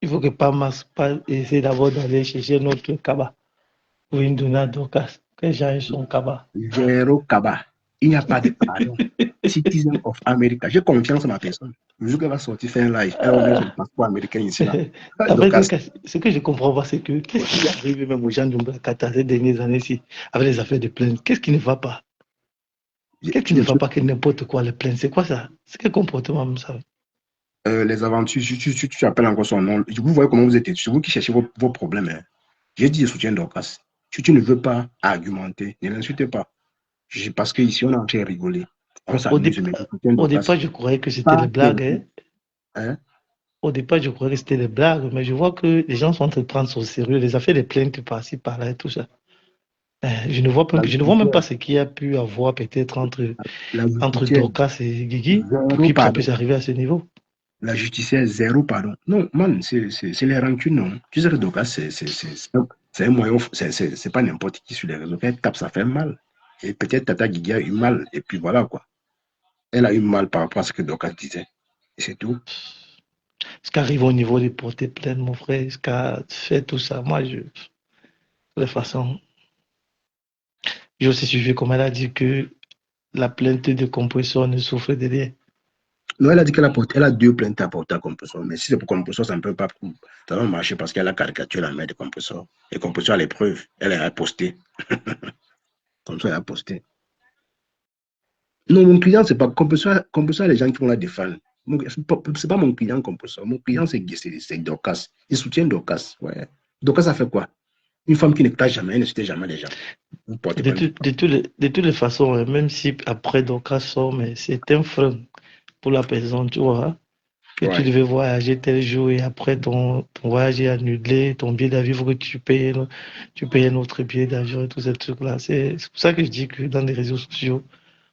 Il faut que Pamas essaie d'abord d'aller chercher notre cabas pour une donner à Dorcas. Que les gens aient son cabas. Zéro cabas. Il n'y a pas de pardon. Citizen of America. J'ai confiance en ma personne. Le jour qu'elle va sortir faire un live, elle va mettre son passeport américain ici là. Après, ce que je comprends pas, c'est que qu'est-ce qui arrive même aux gens de Mbakata ces dernières années-ci avec les affaires de plainte? Qu'est-ce qui ne va pas? Qu'est-ce qui ne va pas que n'importe quoi les plainte? C'est quoi ça? C'est quel comportement, ça? Les aventures, tu appelles encore son nom. Vous voyez comment vous êtes. C'est vous qui cherchez vos problèmes. Hein. J'ai dit je soutiens Dorcas. Si tu ne veux pas argumenter, ne l'insultez pas. Parce qu'ici, on est en train de rigoler. On s'amuse, mais je soutiens Au Dorcas. départ, je croyais que c'était des blagues. Hein? Au départ, je croyais que c'était des blagues, mais je vois que les gens sont en train de prendre ça au sérieux. Les affaires de plaintes par-ci, par-là et tout ça. Je ne vois même pas ce qu'il y a pu avoir peut-être entre Dorcas et Guigui pour que ça puisse arriver à ce niveau. La justicière, zéro pardon. Non, man, c'est les rancunes, non. Tu sais que Dorcas, c'est un moyen, c'est pas n'importe qui sur les réseaux. Quand elle tape, ça fait mal. Et peut-être Tata Guigui a eu mal, et puis voilà, quoi. Elle a eu mal par rapport à ce que Dorcas disait. Et c'est tout. Ce qui arrive au niveau des portées plaintes, mon frère, ce qui a fait tout ça, moi, de toute façon, j'ai aussi suivi comme elle a dit que la plainte de compresseur ne souffre de rien. Non, elle a dit qu'elle a 2 plaintes à porter à compresseur. Mais si c'est pour compresseur, ça ne peut pas ça va marcher parce qu'elle a caricaturé la mère de compresseur. Et compresseur a les preuves. Elle a posté. Comme ça, elle a posté. Non, mon client, c'est pas compresseur, les gens qui vont la défendre. C'est pas mon client compresseur. Mon client, c'est Dorcas. Il soutient Dorcas. Ouais. Dorcas a fait quoi? Une femme qui ne clash jamais, elle ne soutient jamais les gens. De toutes les façons, même si après Dorcas sort, mais c'est un frein pour la personne, tu vois, que tu devais voyager tel jour et après ton voyage est annulé, ton billet d'avion, il faut que tu payes un autre billet d'avion et tous ces trucs-là. C'est pour ça que je dis que dans les réseaux sociaux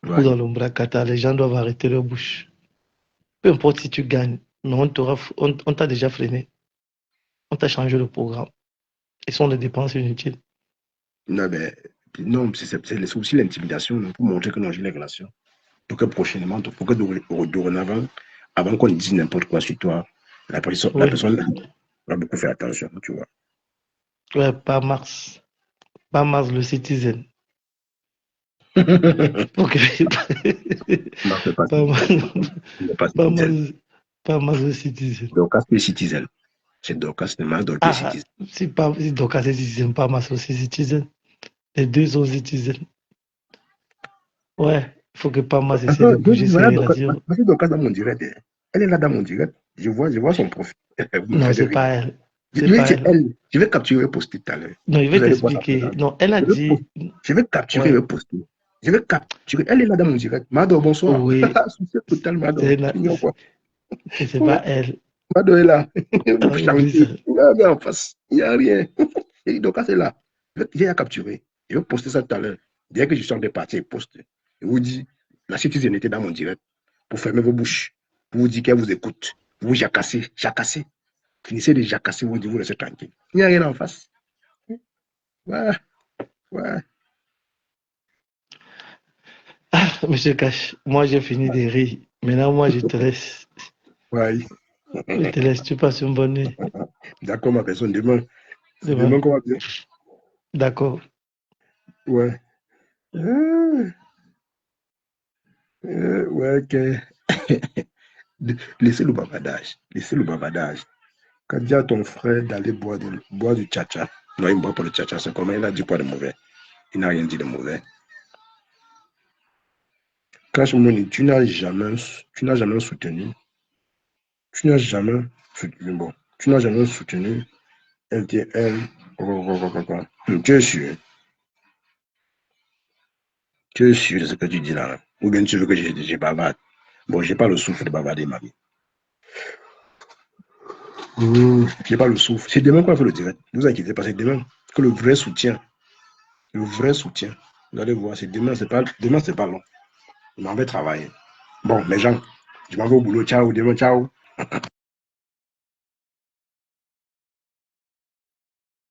ou dans l'Ombrakata, les gens doivent arrêter leur bouche. Peu importe si tu gagnes, mais on t'a déjà freiné. On t'a changé le programme. Et ce sont des dépenses inutiles. Non, mais non, c'est aussi l'intimidation pour montrer que non, j'ai les relations. Pour que prochainement, pour que dorénavant, avant qu'on dise n'importe quoi sur toi, la personne va beaucoup faire attention, tu vois. Ouais, pas Mars. Pas Mars le Citizen. Ok. Pas Mars le Citizen. Dorcas le Citizen. C'est Dorcas le Mars, Dorcas Citizen. Si Dorcas est Citizen, pas Mars aussi Citizen. Les deux sont Citizen. Ouais, il faut que pas Mars essaie de bouger ses relations. Parce que Dorcas dans mon direct, elle est là dans mon direct. Je vois son profil. Non, c'est pas elle. Je vais capturer et poster tout à l'heure. Non, il va t'expliquer. Non, elle a dit. Je vais capturer et poster. Je vais capturer. Elle est là dans mon direct. Mado, bonsoir. Oui. Souci total, Mado. C'est pas elle. Mado est là. Il n'y a rien en face. Il n'y a rien. Et donc, c'est là. J'ai à capturer. Je vais poster ça tout à l'heure. Dès que je sors des parties, je poste. Je vous dis, la citoyenne était dans mon direct pour fermer vos bouches, pour vous dire qu'elle vous écoute. Vous jacassez. Finissez de jacasser, vous dites, vous restez tranquille. Il n'y a rien en face. Ouais. Monsieur Cash, moi j'ai fini de rire. Maintenant, moi je te laisse. Ouais. Je te laisse, tu passes une bonne nuit. D'accord, ma personne, demain. C'est Demain. demain qu'on va bien. D'accord. Ouais. Ouais, ok. Laissez le bavardage. Laissez le bavardage. Quand dis à ton frère d'aller boire du tcha-tcha. Non, il ne boit pas le tcha-tcha. C'est comment il a dit quoi de mauvais. Il n'a rien dit de mauvais. Cash Money, tu n'as jamais soutenu. Tu n'as jamais soutenu. Bon, tu n'as jamais soutenu LTL. Tu es sûr. Tu es sûr de ce que tu dis là. Ou bien tu veux que je bavarde. Bon, je n'ai pas le souffle de bavarder, ma vie. Je n'ai pas le souffle. C'est demain qu'on va faire le direct. Ne vous inquiétez pas, c'est demain que le vrai soutien. Le vrai soutien. Vous allez voir, c'est demain, c'est pas long. Je m'en vais travailler. Bon, les gens, je m'en vais au boulot. Ciao, demain, ciao.